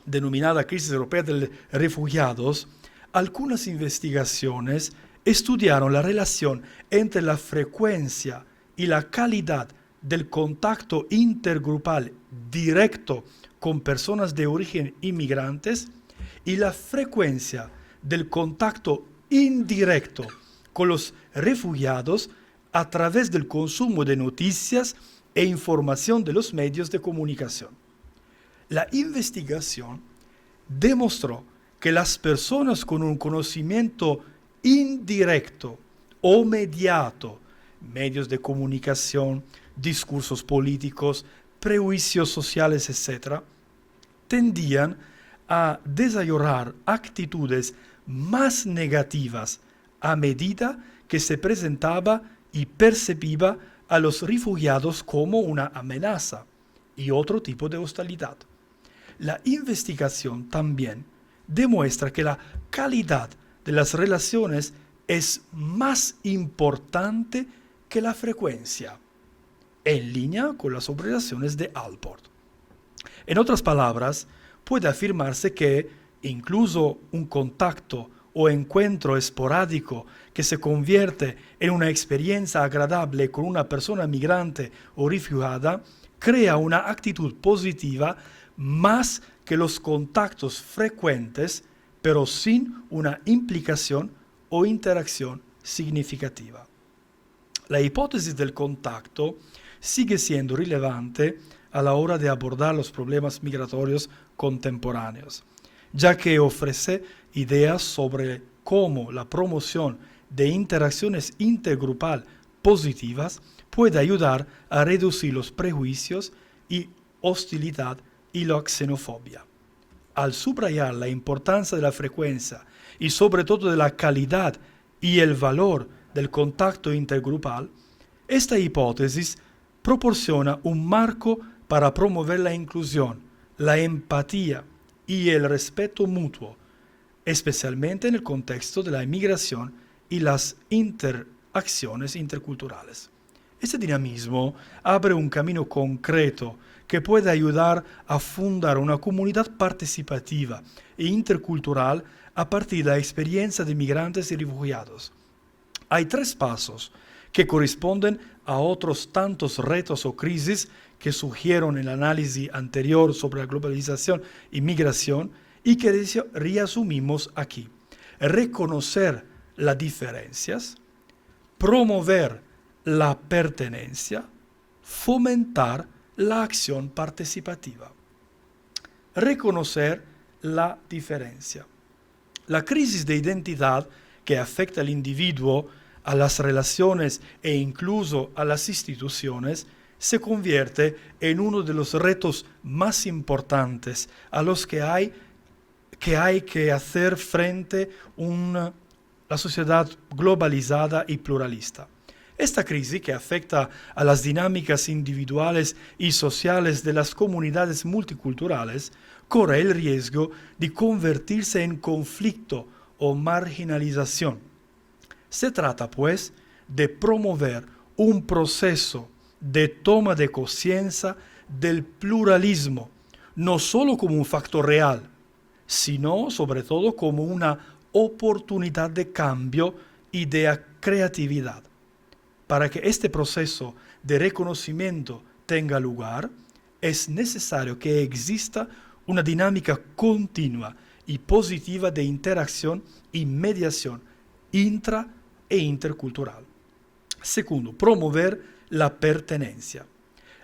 denominada crisis europea de los refugiados, algunas investigaciones estudiaron la relación entre la frecuencia y la calidad del contacto intergrupal directo con personas de origen inmigrantes y la frecuencia del contacto indirecto con los refugiados a través del consumo de noticias e información de los medios de comunicación. La investigación demostró que las personas con un conocimiento indirecto o mediato, medios de comunicación, discursos políticos, prejuicios sociales, etc., tendían a desarrollar actitudes más negativas a medida que se presentaba y percibía a los refugiados como una amenaza y otro tipo de hostilidad. La investigación también demuestra que la calidad de las relaciones es más importante que la frecuencia, en línea con las observaciones de Allport. En otras palabras, puede afirmarse que incluso un contacto o encuentro esporádico que se convierte en una experiencia agradable con una persona migrante o refugiada crea una actitud positiva más que los contactos frecuentes, pero sin una implicación o interacción significativa. La hipótesis del contacto sigue siendo relevante a la hora de abordar los problemas migratorios contemporáneos, ya que ofrece ideas sobre cómo la promoción de interacciones intergrupal positivas puede ayudar a reducir los prejuicios y hostilidad y la xenofobia. Al subrayar la importancia de la frecuencia y sobre todo de la calidad y el valor del contacto intergrupal, esta hipótesis proporciona un marco para promover la inclusión, la empatía y el respeto mutuo, especialmente en el contexto de la inmigración y las interacciones interculturales. Este dinamismo abre un camino concreto que puede ayudar a fundar una comunidad participativa e intercultural a partir de la experiencia de migrantes y refugiados. Hay 3 pasos que corresponden a otros tantos retos o crisis que surgieron en el análisis anterior sobre la globalización y migración y que resumimos aquí. Reconocer las diferencias, promover la pertenencia, fomentar la acción participativa. Reconocer la diferencia. La crisis de identidad que afecta al individuo, a las relaciones e incluso a las instituciones, se convierte en uno de los retos más importantes a los que hay que hacer frente la sociedad globalizada y pluralista. Esta crisis, que afecta a las dinámicas individuales y sociales de las comunidades multiculturales, corre el riesgo de convertirse en conflicto o marginalización. Se trata, pues, de promover un proceso de toma de conciencia del pluralismo, no solo como un factor real, sino sobre todo como una oportunidad de cambio y de creatividad. Para que este proceso de reconocimiento tenga lugar, es necesario que exista una dinámica continua y positiva de interacción y mediación intra e intercultural. Segundo, promover la pertenencia.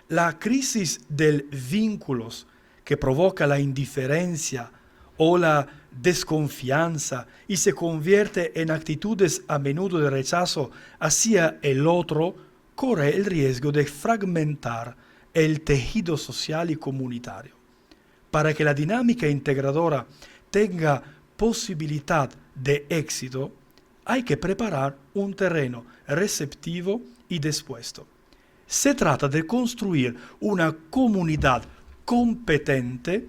La crisis de vínculos que provoca la indiferencia o la desconfianza y se convierte en actitudes a menudo de rechazo hacia el otro, corre el riesgo de fragmentar el tejido social y comunitario. Para que la dinámica integradora tenga posibilidad de éxito, hay que preparar un terreno receptivo y dispuesto. Se trata de construir una comunidad competente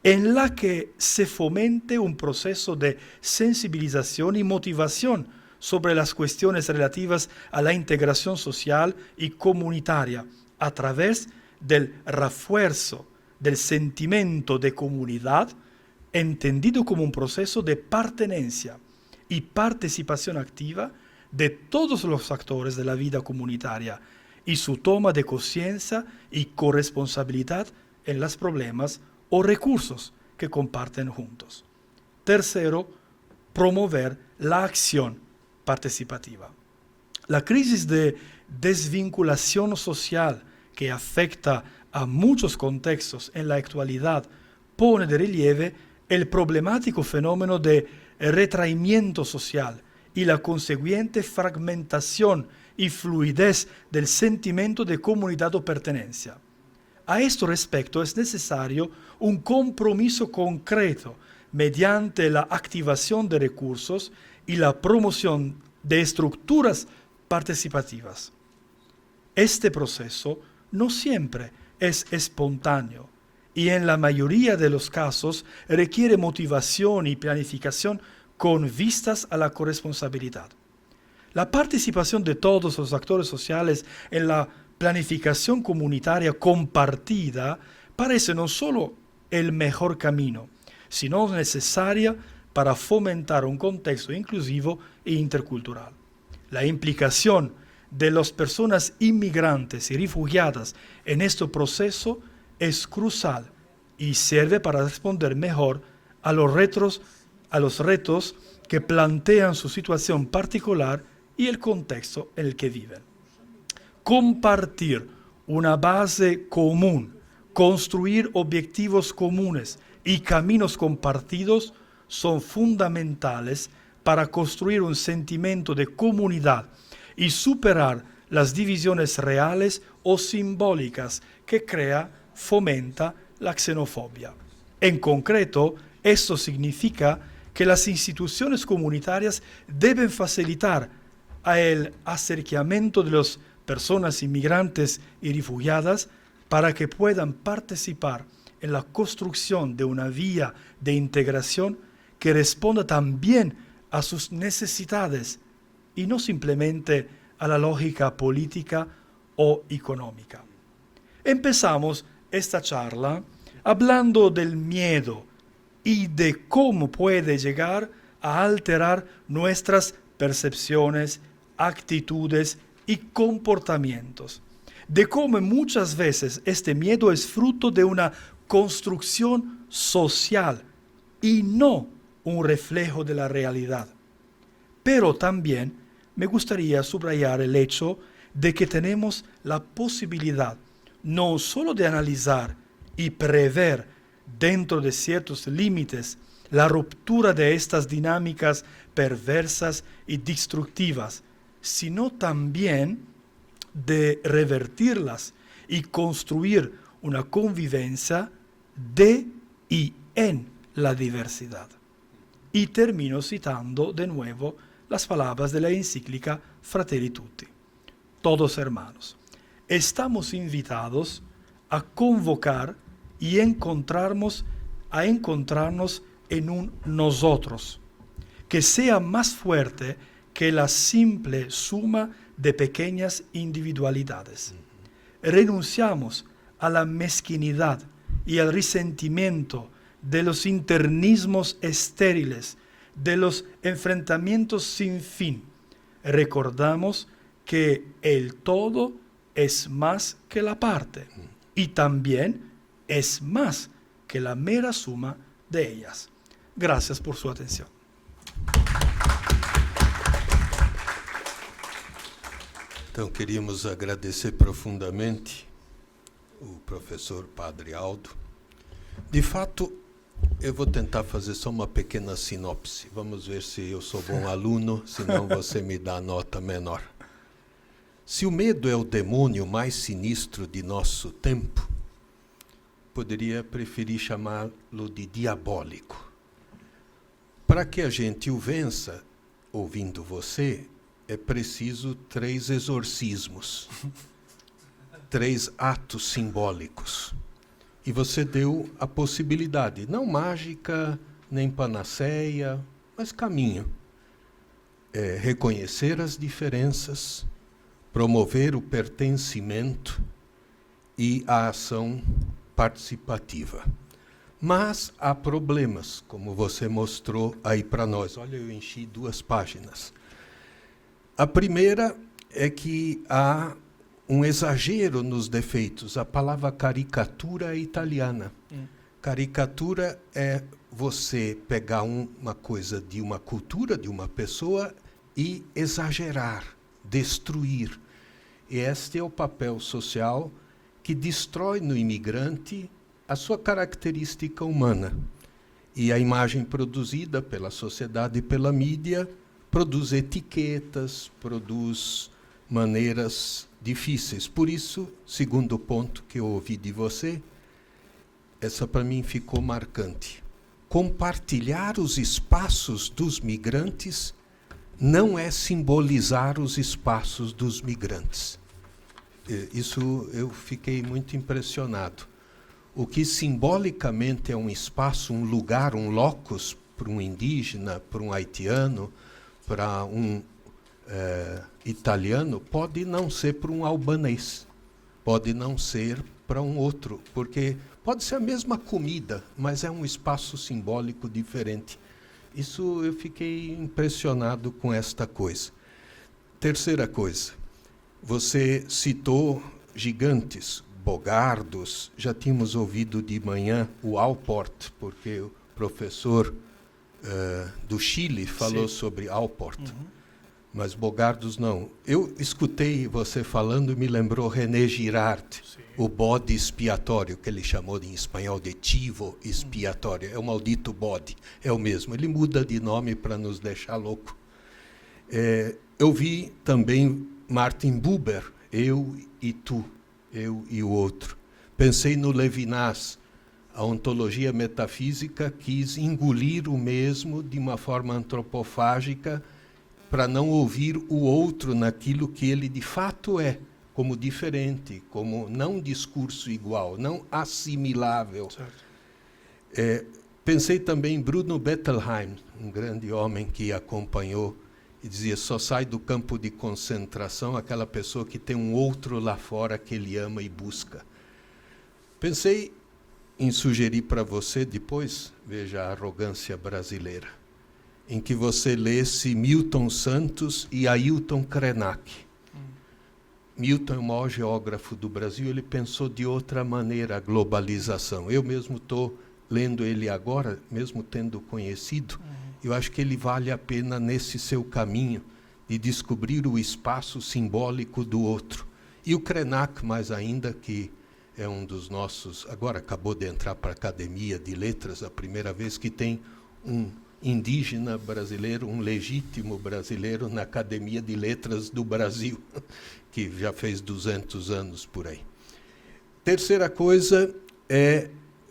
en la que se fomente un proceso de sensibilización y motivación sobre las cuestiones relativas a la integración social y comunitaria a través del refuerzo del sentimiento de comunidad, entendido como un proceso de pertenencia y participación activa de todos los actores de la vida comunitaria y su toma de conciencia y corresponsabilidad en los problemas o recursos que comparten juntos. Tercero, promover la acción participativa. La crisis de desvinculación social que afecta a muchos contextos en la actualidad pone de relieve el problemático fenómeno de retraimiento social y la consiguiente fragmentación y fluidez del sentimiento de comunidad o pertenencia. A este respecto es necesario un compromiso concreto mediante la activación de recursos y la promoción de estructuras participativas. Este proceso no siempre es espontáneo y en la mayoría de los casos requiere motivación y planificación con vistas a la corresponsabilidad. La participación de todos los actores sociales en la planificación comunitaria compartida parece no solo el mejor camino, sino necesaria para fomentar un contexto inclusivo e intercultural. La implicación de las personas inmigrantes y refugiadas en este proceso es crucial y sirve para responder mejor a los retos que plantean su situación particular y el contexto en el que viven. Compartir una base común, construir objetivos comunes y caminos compartidos son fundamentales para construir un sentimiento de comunidad y superar las divisiones reales o simbólicas que fomenta la xenofobia. En concreto, esto significa que las instituciones comunitarias deben facilitar el acercamiento de las personas inmigrantes y refugiadas para que puedan participar en la construcción de una vía de integración que responda también a sus necesidades y no simplemente a la lógica política o económica. Empezamos esta charla hablando del miedo y de cómo puede llegar a alterar nuestras percepciones, actitudes y comportamientos. De cómo muchas veces este miedo es fruto de una construcción social y no un reflejo de la realidad. Pero también me gustaría subrayar el hecho de que tenemos la posibilidad no solo de analizar y prever dentro de ciertos límites la ruptura de estas dinámicas perversas y destructivas, sino también de revertirlas y construir una convivencia de y en la diversidad. Y termino citando de nuevo las palabras de la encíclica Fratelli Tutti. Todos hermanos, estamos invitados a convocar y encontrarnos en un nosotros, que sea más fuerte que la simple suma de pequeñas individualidades. Renunciamos a la mezquindad y al resentimiento de los internismos estériles, de los enfrentamientos sin fin. Recordamos que el todo es más que la parte y también es más que la mera suma de ellas. Gracias por su atención. Então, queríamos agradecer profundamente o professor Padre Aldo. De fato, eu vou tentar fazer só uma pequena sinopse. Vamos ver se eu sou bom aluno, senão você me dá nota menor. Se o medo é o demônio mais sinistro de nosso tempo, poderia preferir chamá-lo de diabólico. Para que a gente o vença, ouvindo você, é preciso 3 exorcismos, 3 atos simbólicos. E você deu a possibilidade, não mágica, nem panaceia, mas caminho. Reconhecer as diferenças, promover o pertencimento e a ação participativa. Mas há problemas, como você mostrou aí para nós. Olha, eu enchi 2 páginas. A primeira é que há um exagero nos defeitos. A palavra caricatura é italiana. Caricatura é você pegar uma coisa de uma cultura, de uma pessoa, e exagerar, destruir. E este é o papel social que destrói no imigrante a sua característica humana. E a imagem produzida pela sociedade e pela mídia produz etiquetas, produz maneiras difíceis. Por isso, segundo ponto que eu ouvi de você, essa para mim ficou marcante. Compartilhar os espaços dos migrantes não é simbolizar os espaços dos migrantes. Isso eu fiquei muito impressionado. O que simbolicamente é um espaço, um lugar, um locus para um indígena, para um haitiano, para um italiano, pode não ser para um albanês, pode não ser para um outro, porque pode ser a mesma comida, mas é um espaço simbólico diferente. Isso eu fiquei impressionado com esta coisa. Terceira coisa, você citou gigantes, bogardos, já tínhamos ouvido de manhã o Alport, porque o professor do Chile falou sobre Alport, mas bogardos não. Eu escutei você falando e me lembrou René Girard, o bode expiatório, que ele chamou em espanhol de chivo expiatório. É o maldito bode, é o mesmo. Ele muda de nome para nos deixar louco. Eu vi também Martin Buber, eu e tu, eu e o outro. Pensei no Levinas. A ontologia metafísica quis engolir o mesmo de uma forma antropofágica para não ouvir o outro naquilo que ele de fato é, como diferente, como não discurso igual, não assimilável. Pensei também em Bruno Bettelheim, um grande homem que acompanhou e dizia, só sai do campo de concentração aquela pessoa que tem um outro lá fora que ele ama e busca. Pensei em sugerir para você depois, veja a arrogância brasileira, em que você lesse Milton Santos e Ailton Krenak. Milton é o maior geógrafo do Brasil, ele pensou de outra maneira a globalização. Eu mesmo estou lendo ele agora, mesmo tendo conhecido, eu acho que ele vale a pena nesse seu caminho de descobrir o espaço simbólico do outro. E o Krenak, mais ainda, que é um dos nossos, agora acabou de entrar para a Academia de Letras, a primeira vez que tem um indígena brasileiro, um legítimo brasileiro na Academia de Letras do Brasil, que já fez 200 anos por aí.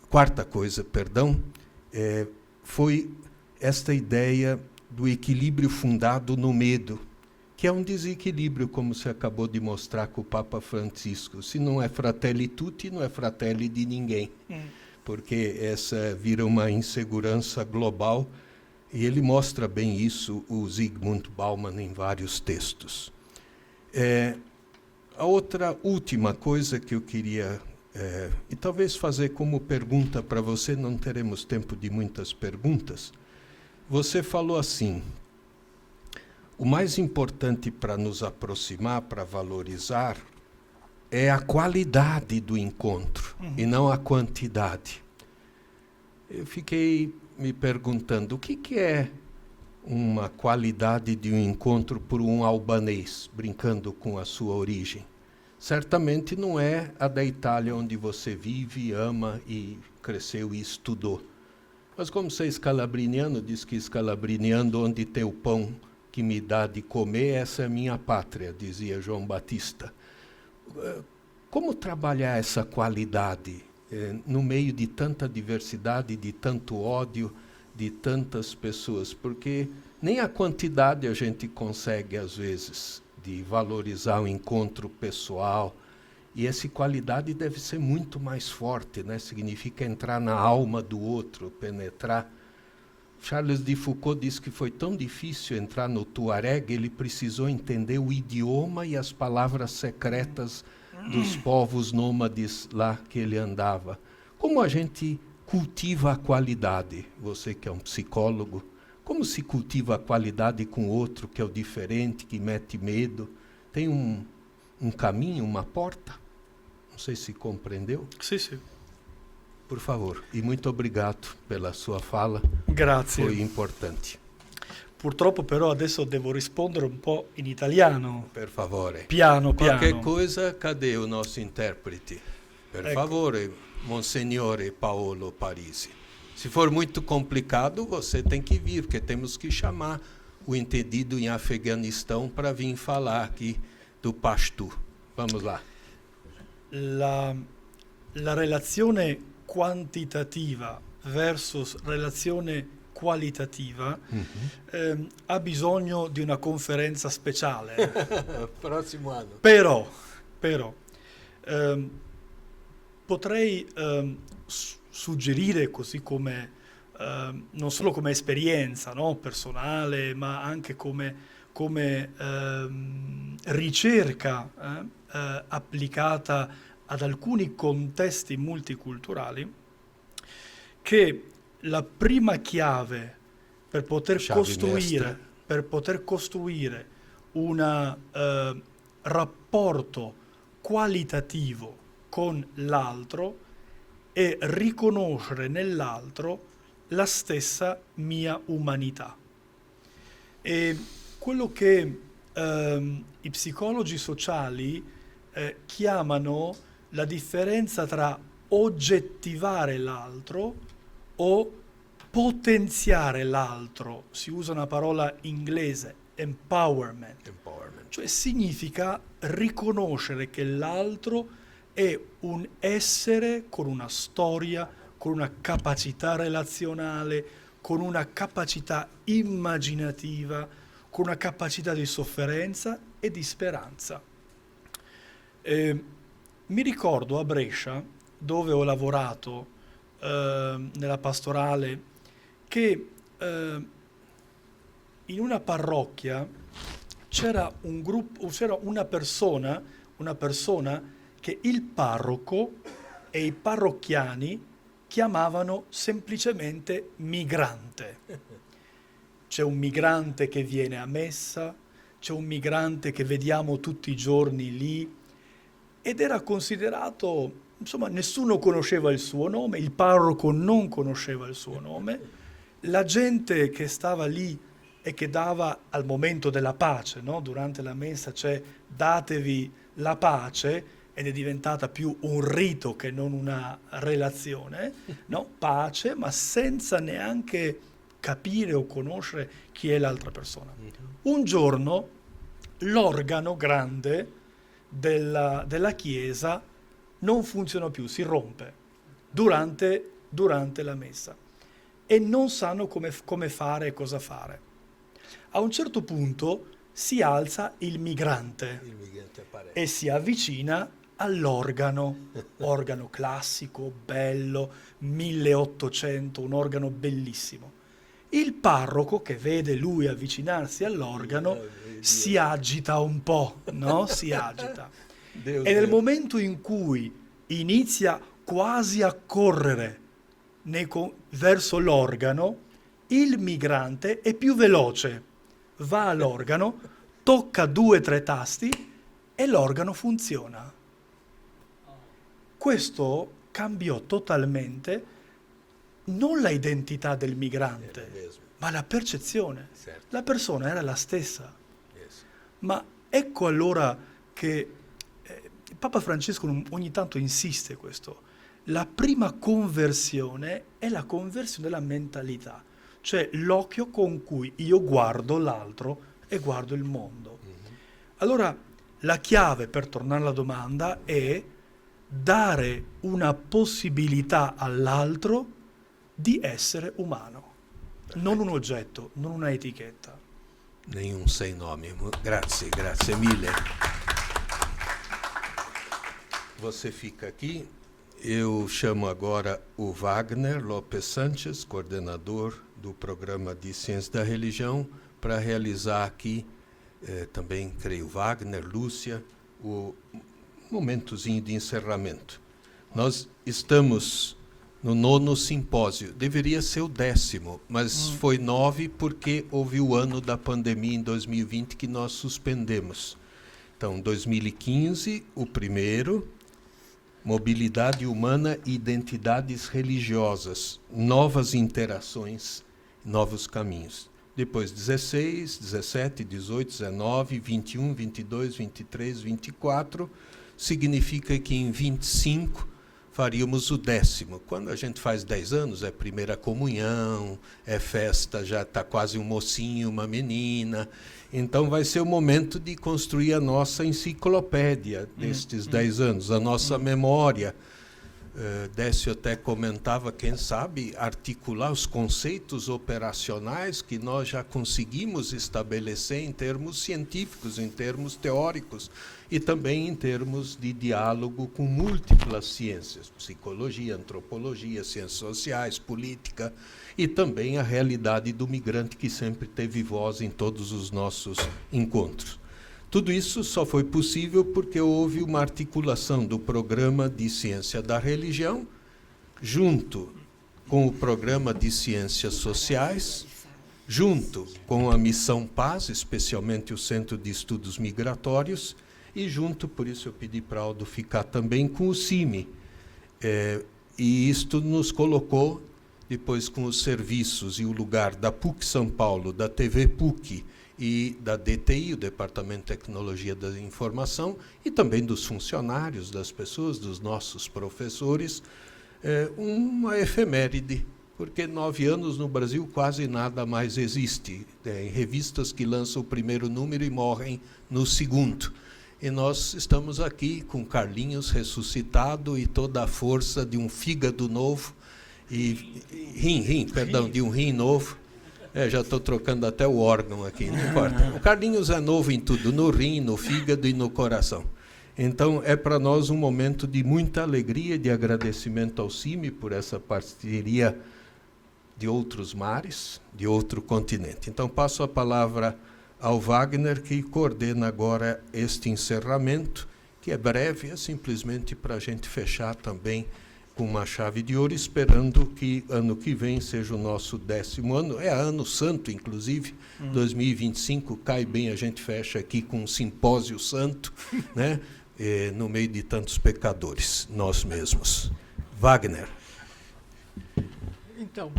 Quarta coisa, foi esta ideia do equilíbrio fundado no medo, que é um desequilíbrio, como você acabou de mostrar com o Papa Francisco. Se não é fratelli tutti, não é fratelli de ninguém, porque essa vira uma insegurança global, e ele mostra bem isso, o Zygmunt Bauman, em vários textos. A outra última coisa que eu queria, e talvez fazer como pergunta para você, não teremos tempo de muitas perguntas, você falou assim, o mais importante para nos aproximar, para valorizar, é a qualidade do encontro e não a quantidade. Eu fiquei me perguntando o que é uma qualidade de um encontro por um albanês, brincando com a sua origem. Certamente não é a da Itália, onde você vive, ama e cresceu e estudou. Mas como você é escalabriniano, diz que escalabriniano, onde tem o pão que me dá de comer, essa é a minha pátria, dizia João Batista. Como trabalhar essa qualidade no meio de tanta diversidade, de tanto ódio, de tantas pessoas? Porque nem a quantidade a gente consegue, às vezes, de valorizar o encontro pessoal. E essa qualidade deve ser muito mais forte, né? Significa entrar na alma do outro, penetrar. Charles de Foucault diz que foi tão difícil entrar no Tuareg, ele precisou entender o idioma e as palavras secretas dos povos nômades lá que ele andava. Como a gente cultiva a qualidade? Você que é um psicólogo, como se cultiva a qualidade com outro que é o diferente, que mete medo? Tem um caminho, uma porta? Não sei se compreendeu. Sì, sì. Por favor, e muito obrigado pela sua fala. Grazie. Foi importante. Purtroppo però adesso devo rispondere un po' in italiano. Per favore. Piano, piano. Qualquer coisa, cadê o nosso intérprete? Per Ecco. favore, Monsignore Paolo Parisi. Se for muito complicado, você tem que vir, porque temos que chamar o entendido em Afeganistão para vir falar aqui do Pashto. Vamos lá. La relazione quantitativa versus relazione qualitativa ha bisogno di una conferenza speciale. Prossimo anno. Però potrei suggerire, così come non solo come esperienza, no, personale, ma anche come ricerca applicata ad alcuni contesti multiculturali, che la prima chiave per poter costruire un rapporto qualitativo con l'altro è riconoscere nell'altro la stessa mia umanità. E quello che i psicologi sociali chiamano la differenza tra oggettivare l'altro o potenziare l'altro, si usa una parola inglese, empowerment. Cioè significa riconoscere che l'altro è un essere con una storia, con una capacità relazionale, con una capacità immaginativa, con una capacità di sofferenza e di speranza. Mi ricordo a Brescia, dove ho lavorato nella pastorale, che in una parrocchia c'era una persona che il parroco e i parrocchiani chiamavano semplicemente migrante. C'è un migrante che viene a messa, c'è un migrante che vediamo tutti i giorni lì, ed era considerato, insomma, nessuno conosceva il suo nome, il parroco non conosceva il suo nome, la gente che stava lì e che dava al momento della pace, no? Durante la messa c'è datevi la pace, ed è diventata più un rito che non una relazione, no? Pace, ma senza neanche capire o conoscere chi è l'altra persona. Un giorno l'organo grande della chiesa non funziona più, si rompe durante la messa e non sanno come fare e cosa fare. A un certo punto si alza il migrante e si avvicina all'organo, organo classico, bello, 1800, un organo bellissimo. Il parroco, che vede lui avvicinarsi all'organo, si agita un po', no? Si agita. E nel momento in cui inizia quasi a correre verso l'organo, il migrante è più veloce, va all'organo, tocca 2 o 3 tasti e l'organo funziona. Questo cambiò totalmente non la identità del migrante, ma la percezione. Certo. La persona era la stessa. Yes. Ma ecco allora che Papa Francesco ogni tanto insiste questo. La prima conversione è la conversione della mentalità, cioè l'occhio con cui io guardo l'altro e guardo il mondo. Allora, la chiave, per tornare alla domanda, è dare una possibilità all'altro di essere umano, non un oggetto, non una etichetta. Nenhum sem nome. Grazie mille. Você fica aqui. Eu chamo agora o Wagner Lopes Sanches, coordenador do programa de Ciência da Religião, para realizar aqui, também, creio, Wagner, Lúcia, o momentozinho de encerramento. Nós estamos no 9º simpósio, deveria ser o 10º, mas foi 9 porque houve o ano da pandemia em 2020 que nós suspendemos. Então, 2015, o primeiro, Mobilidade Humana e Identidades Religiosas, novas interações, novos caminhos. Depois 16, 17, 18, 19, 21, 22, 23, 24, significa que em 25 faríamos o 10º. Quando a gente faz 10 anos, é primeira comunhão, é festa, já está quase um mocinho, uma menina. Então vai ser o momento de construir a nossa enciclopédia destes 10 anos, a nossa memória. Décio até comentava, quem sabe, articular os conceitos operacionais que nós já conseguimos estabelecer em termos científicos, em termos teóricos e também em termos de diálogo com múltiplas ciências, psicologia, antropologia, ciências sociais, política e também a realidade do migrante que sempre teve voz em todos os nossos encontros. Tudo isso só foi possível porque houve uma articulação do programa de Ciência da Religião, junto com o programa de Ciências Sociais, junto com a Missão Paz, especialmente o Centro de Estudos Migratórios, e junto, por isso eu pedi para Aldo ficar também, com o CIMI. E isto nos colocou, depois com os serviços e o lugar da PUC São Paulo, da TV PUC, e da DTI, o Departamento de Tecnologia da Informação, e também dos funcionários, das pessoas, dos nossos professores, uma efeméride, porque 9 anos no Brasil quase nada mais existe. Tem revistas que lançam o primeiro número e morrem no segundo. E nós estamos aqui com Carlinhos ressuscitado e toda a força de um fígado novo, de um rim novo. Já estou trocando até o órgão aqui, não importa. O Carlinhos é novo em tudo, no rim, no fígado e no coração. Então, é para nós um momento de muita alegria, de agradecimento ao CIMI por essa parceria de outros mares, de outro continente. Então, passo a palavra ao Wagner, que coordena agora este encerramento, que é breve, é simplesmente para a gente fechar também com uma chave de ouro, esperando que ano que vem seja o nosso 10º ano, é ano santo, inclusive, 2025, cai bem, a gente fecha aqui com um simpósio santo, né? No meio de tantos pecadores, nós mesmos. Wagner. Então,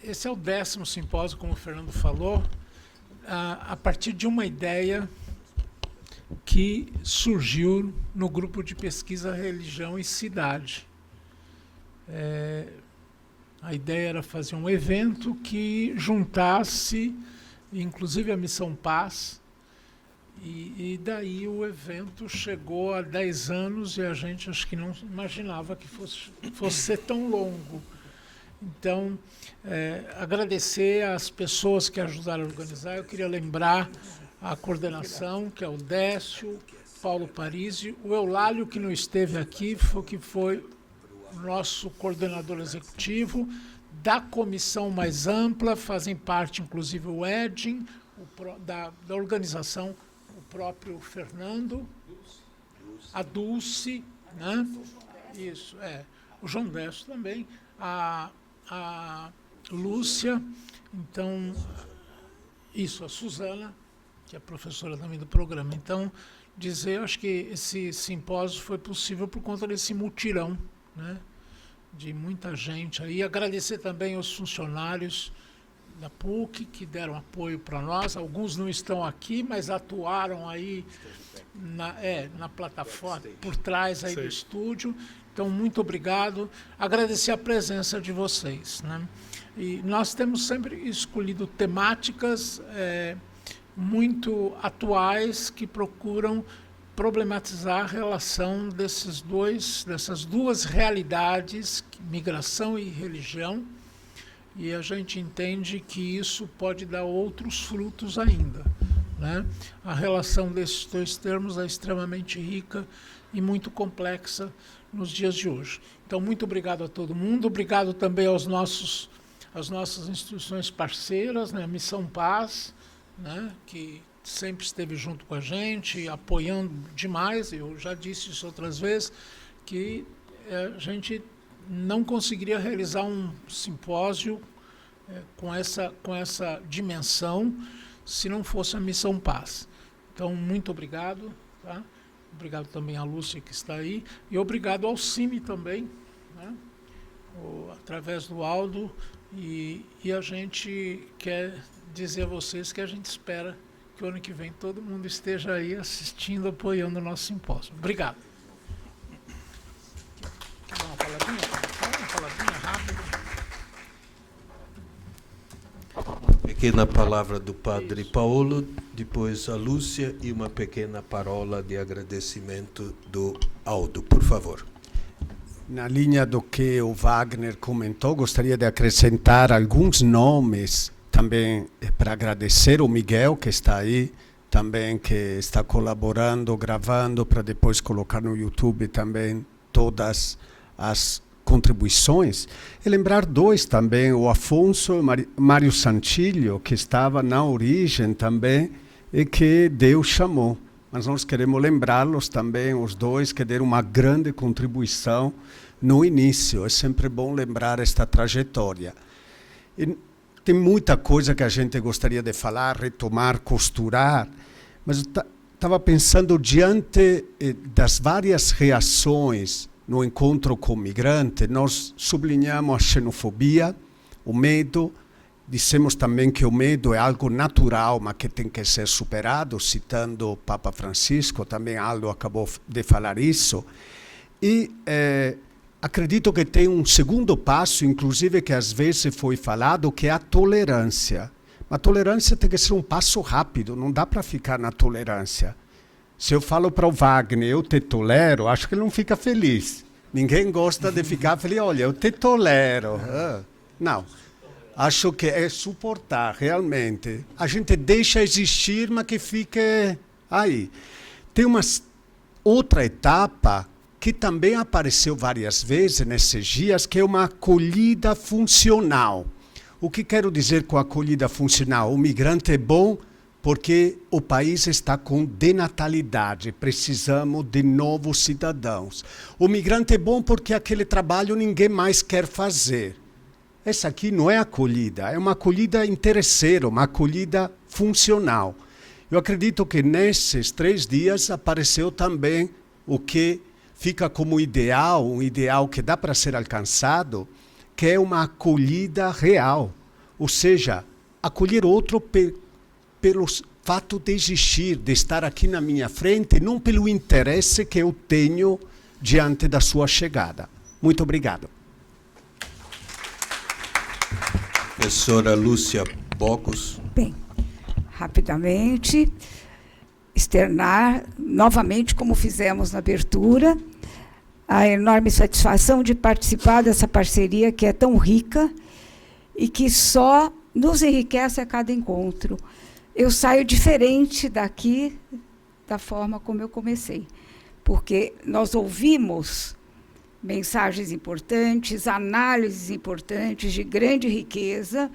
esse é o 10º simpósio, como o Fernando falou, a partir de uma ideia que surgiu no grupo de pesquisa Religião e Cidade. A ideia era fazer um evento que juntasse, inclusive, a Missão Paz, e daí o evento chegou a 10 anos e a gente acho que não imaginava que fosse ser tão longo. Então, agradecer às pessoas que ajudaram a organizar. Eu queria lembrar a coordenação, que é o Décio, Paulo Parisi, o Eulálio, que não esteve aqui, que foi o nosso coordenador executivo, da comissão mais ampla, fazem parte, inclusive, o Edin, da organização, o próprio Fernando, a Dulce, né? Isso, o João Décio também, a Lúcia, então, isso, a Suzana, que é professora também do programa. Então, eu acho que esse simpósio foi possível por conta desse mutirão, né, de muita gente aí. Agradecer também aos funcionários da PUC que deram apoio para nós. Alguns não estão aqui, mas atuaram aí na plataforma, por trás aí do estúdio. Então, muito obrigado. Agradecer a presença de vocês, né? E nós temos sempre escolhido temáticas muito atuais que procuram problematizar a relação dessas duas realidades, migração e religião, e a gente entende que isso pode dar outros frutos ainda, né? A relação desses dois termos é extremamente rica e muito complexa nos dias de hoje. Então, muito obrigado a todo mundo, obrigado também às nossas instituições parceiras, né? Missão Paz, né? Que sempre esteve junto com a gente, apoiando demais. Eu já disse isso outras vezes, que a gente não conseguiria realizar um simpósio com essa dimensão se não fosse a Missão Paz. Então, muito obrigado, tá? Obrigado também à Lúcia, que está aí, e obrigado ao CIMI também, né? Através do Aldo, e a gente quer dizer a vocês que a gente espera que o ano que vem todo mundo esteja aí assistindo, apoiando o nosso simpósio. Obrigado. Quer dar uma palavrinha? Fala uma palavrinha rápida. Pequena palavra do Padre Paolo, depois a Lúcia e uma pequena parola de agradecimento do Aldo, por favor. Na linha do que o Wagner comentou, gostaria de acrescentar alguns nomes também para agradecer o Miguel, que está aí, também que está colaborando, gravando, para depois colocar no YouTube também todas as contribuições, e lembrar dois também, o Afonso e Mário Santillo, que estava na origem também e que Deus chamou. Mas nós queremos lembrá-los também, os dois que deram uma grande contribuição no início. É sempre bom lembrar esta trajetória. E tem muita coisa que a gente gostaria de falar, retomar, costurar, mas eu estava pensando diante das várias reações no encontro com o migrante, nós sublinhamos a xenofobia, o medo, dissemos também que o medo é algo natural, mas que tem que ser superado, citando o Papa Francisco, também Aldo acabou de falar isso. E acredito que tem um segundo passo, inclusive que às vezes foi falado, que é a tolerância. A tolerância tem que ser um passo rápido, não dá para ficar na tolerância. Se eu falo para o Wagner, eu te tolero, acho que ele não fica feliz. Ninguém gosta de ficar feliz, olha, eu te tolero. Não, acho que é suportar, realmente. A gente deixa existir, mas que fique aí. Tem uma outra etapa que também apareceu várias vezes nesses dias, que é uma acolhida funcional. O que quero dizer com acolhida funcional? O migrante é bom porque o país está com denatalidade, precisamos de novos cidadãos. O migrante é bom porque aquele trabalho ninguém mais quer fazer. Essa aqui não é acolhida, é uma acolhida interesseira, uma acolhida funcional. Eu acredito que nesses 3 dias apareceu também o que fica como ideal, um ideal que dá para ser alcançado, que é uma acolhida real. Ou seja, acolher outro pelo fato de existir, de estar aqui na minha frente, não pelo interesse que eu tenho diante da sua chegada. Muito obrigado. Professora Lúcia Bocos. Bem, rapidamente, externar novamente, como fizemos na abertura, a enorme satisfação de participar dessa parceria que é tão rica e que só nos enriquece a cada encontro. Eu saio diferente daqui da forma como eu comecei, porque nós ouvimos mensagens importantes, análises importantes de grande riqueza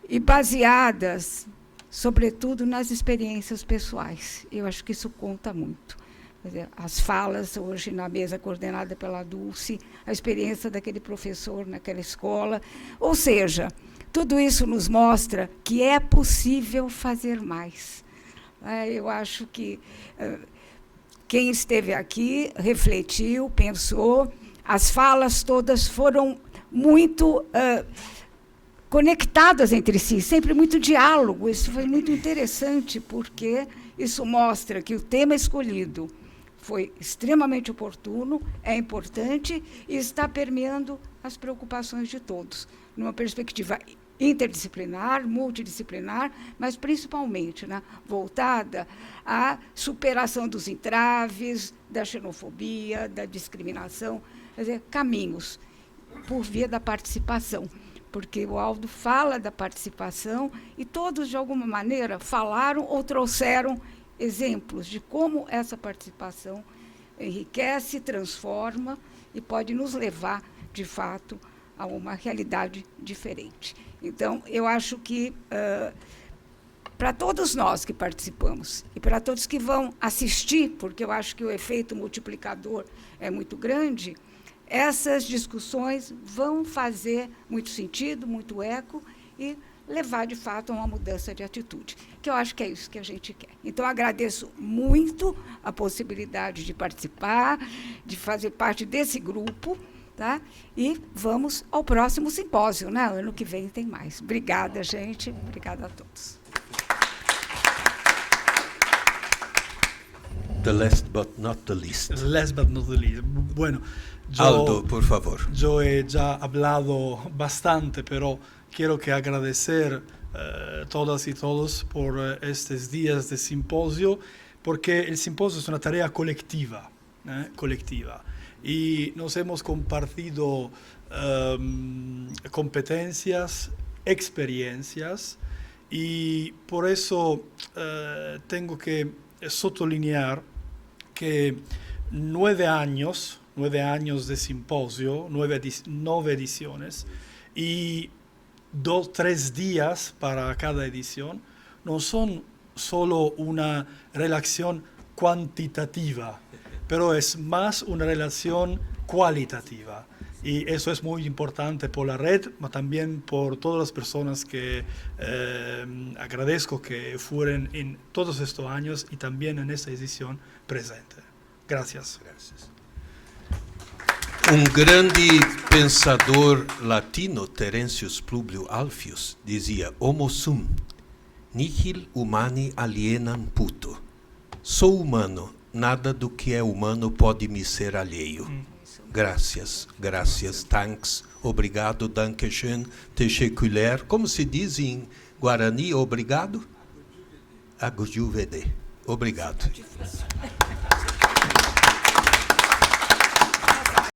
e baseadas, sobretudo, nas experiências pessoais. Eu acho que isso conta muito. Quer dizer, as falas hoje na mesa coordenada pela Dulce, a experiência daquele professor naquela escola, ou seja, tudo isso nos mostra que é possível fazer mais. Eu acho que quem esteve aqui refletiu, pensou, as falas todas foram muito conectadas entre si, sempre muito diálogo. Isso foi muito interessante, porque isso mostra que o tema escolhido foi extremamente oportuno, é importante e está permeando as preocupações de todos, numa perspectiva interdisciplinar, multidisciplinar, mas principalmente, né, voltada à superação dos entraves, da xenofobia, da discriminação, quer dizer, caminhos por via da participação, porque o Aldo fala da participação e todos, de alguma maneira, falaram ou trouxeram exemplos de como essa participação enriquece, transforma e pode nos levar, de fato, a uma realidade diferente. Então, eu acho que, para todos nós que participamos e para todos que vão assistir, porque eu acho que o efeito multiplicador é muito grande, essas discussões vão fazer muito sentido, muito eco e levar, de fato, a uma mudança de atitude, que eu acho que é isso que a gente quer. Então, agradeço muito a possibilidade de participar, de fazer parte desse grupo, tá? E vamos ao próximo simpósio, né? Ano que vem tem mais. Obrigada, gente. Obrigada a todos. The last but not the least. Last but not the least. Bueno, Aldo, por favor. Yo he ya hablado bastante, pero quiero que agradecer todas y todos por estos días de simposio, porque el simposio es una tarea colectiva, colectiva. Y nos hemos compartido competencias, experiencias, y por eso tengo que sottolinear que 9 años de simposio, 9 ediciones, y 3 días para cada edición, no son solo una relación cuantitativa, pero es más una relación cualitativa. Y eso es muy importante por la red, pero también por todas las personas que agradezco que fueron en todos estos años y también en esta edición presente. Gracias. Gracias. Um grande pensador latino, Terentius Publio Alfius, dizia: Homo sum, nihil humani alienam puto. Sou humano, nada do que é humano pode me ser alheio. Gracias, gracias, thanks, obrigado, dankeschön, teşekkürler. Como se diz em Guarani, obrigado? Agujuvede. Obrigado.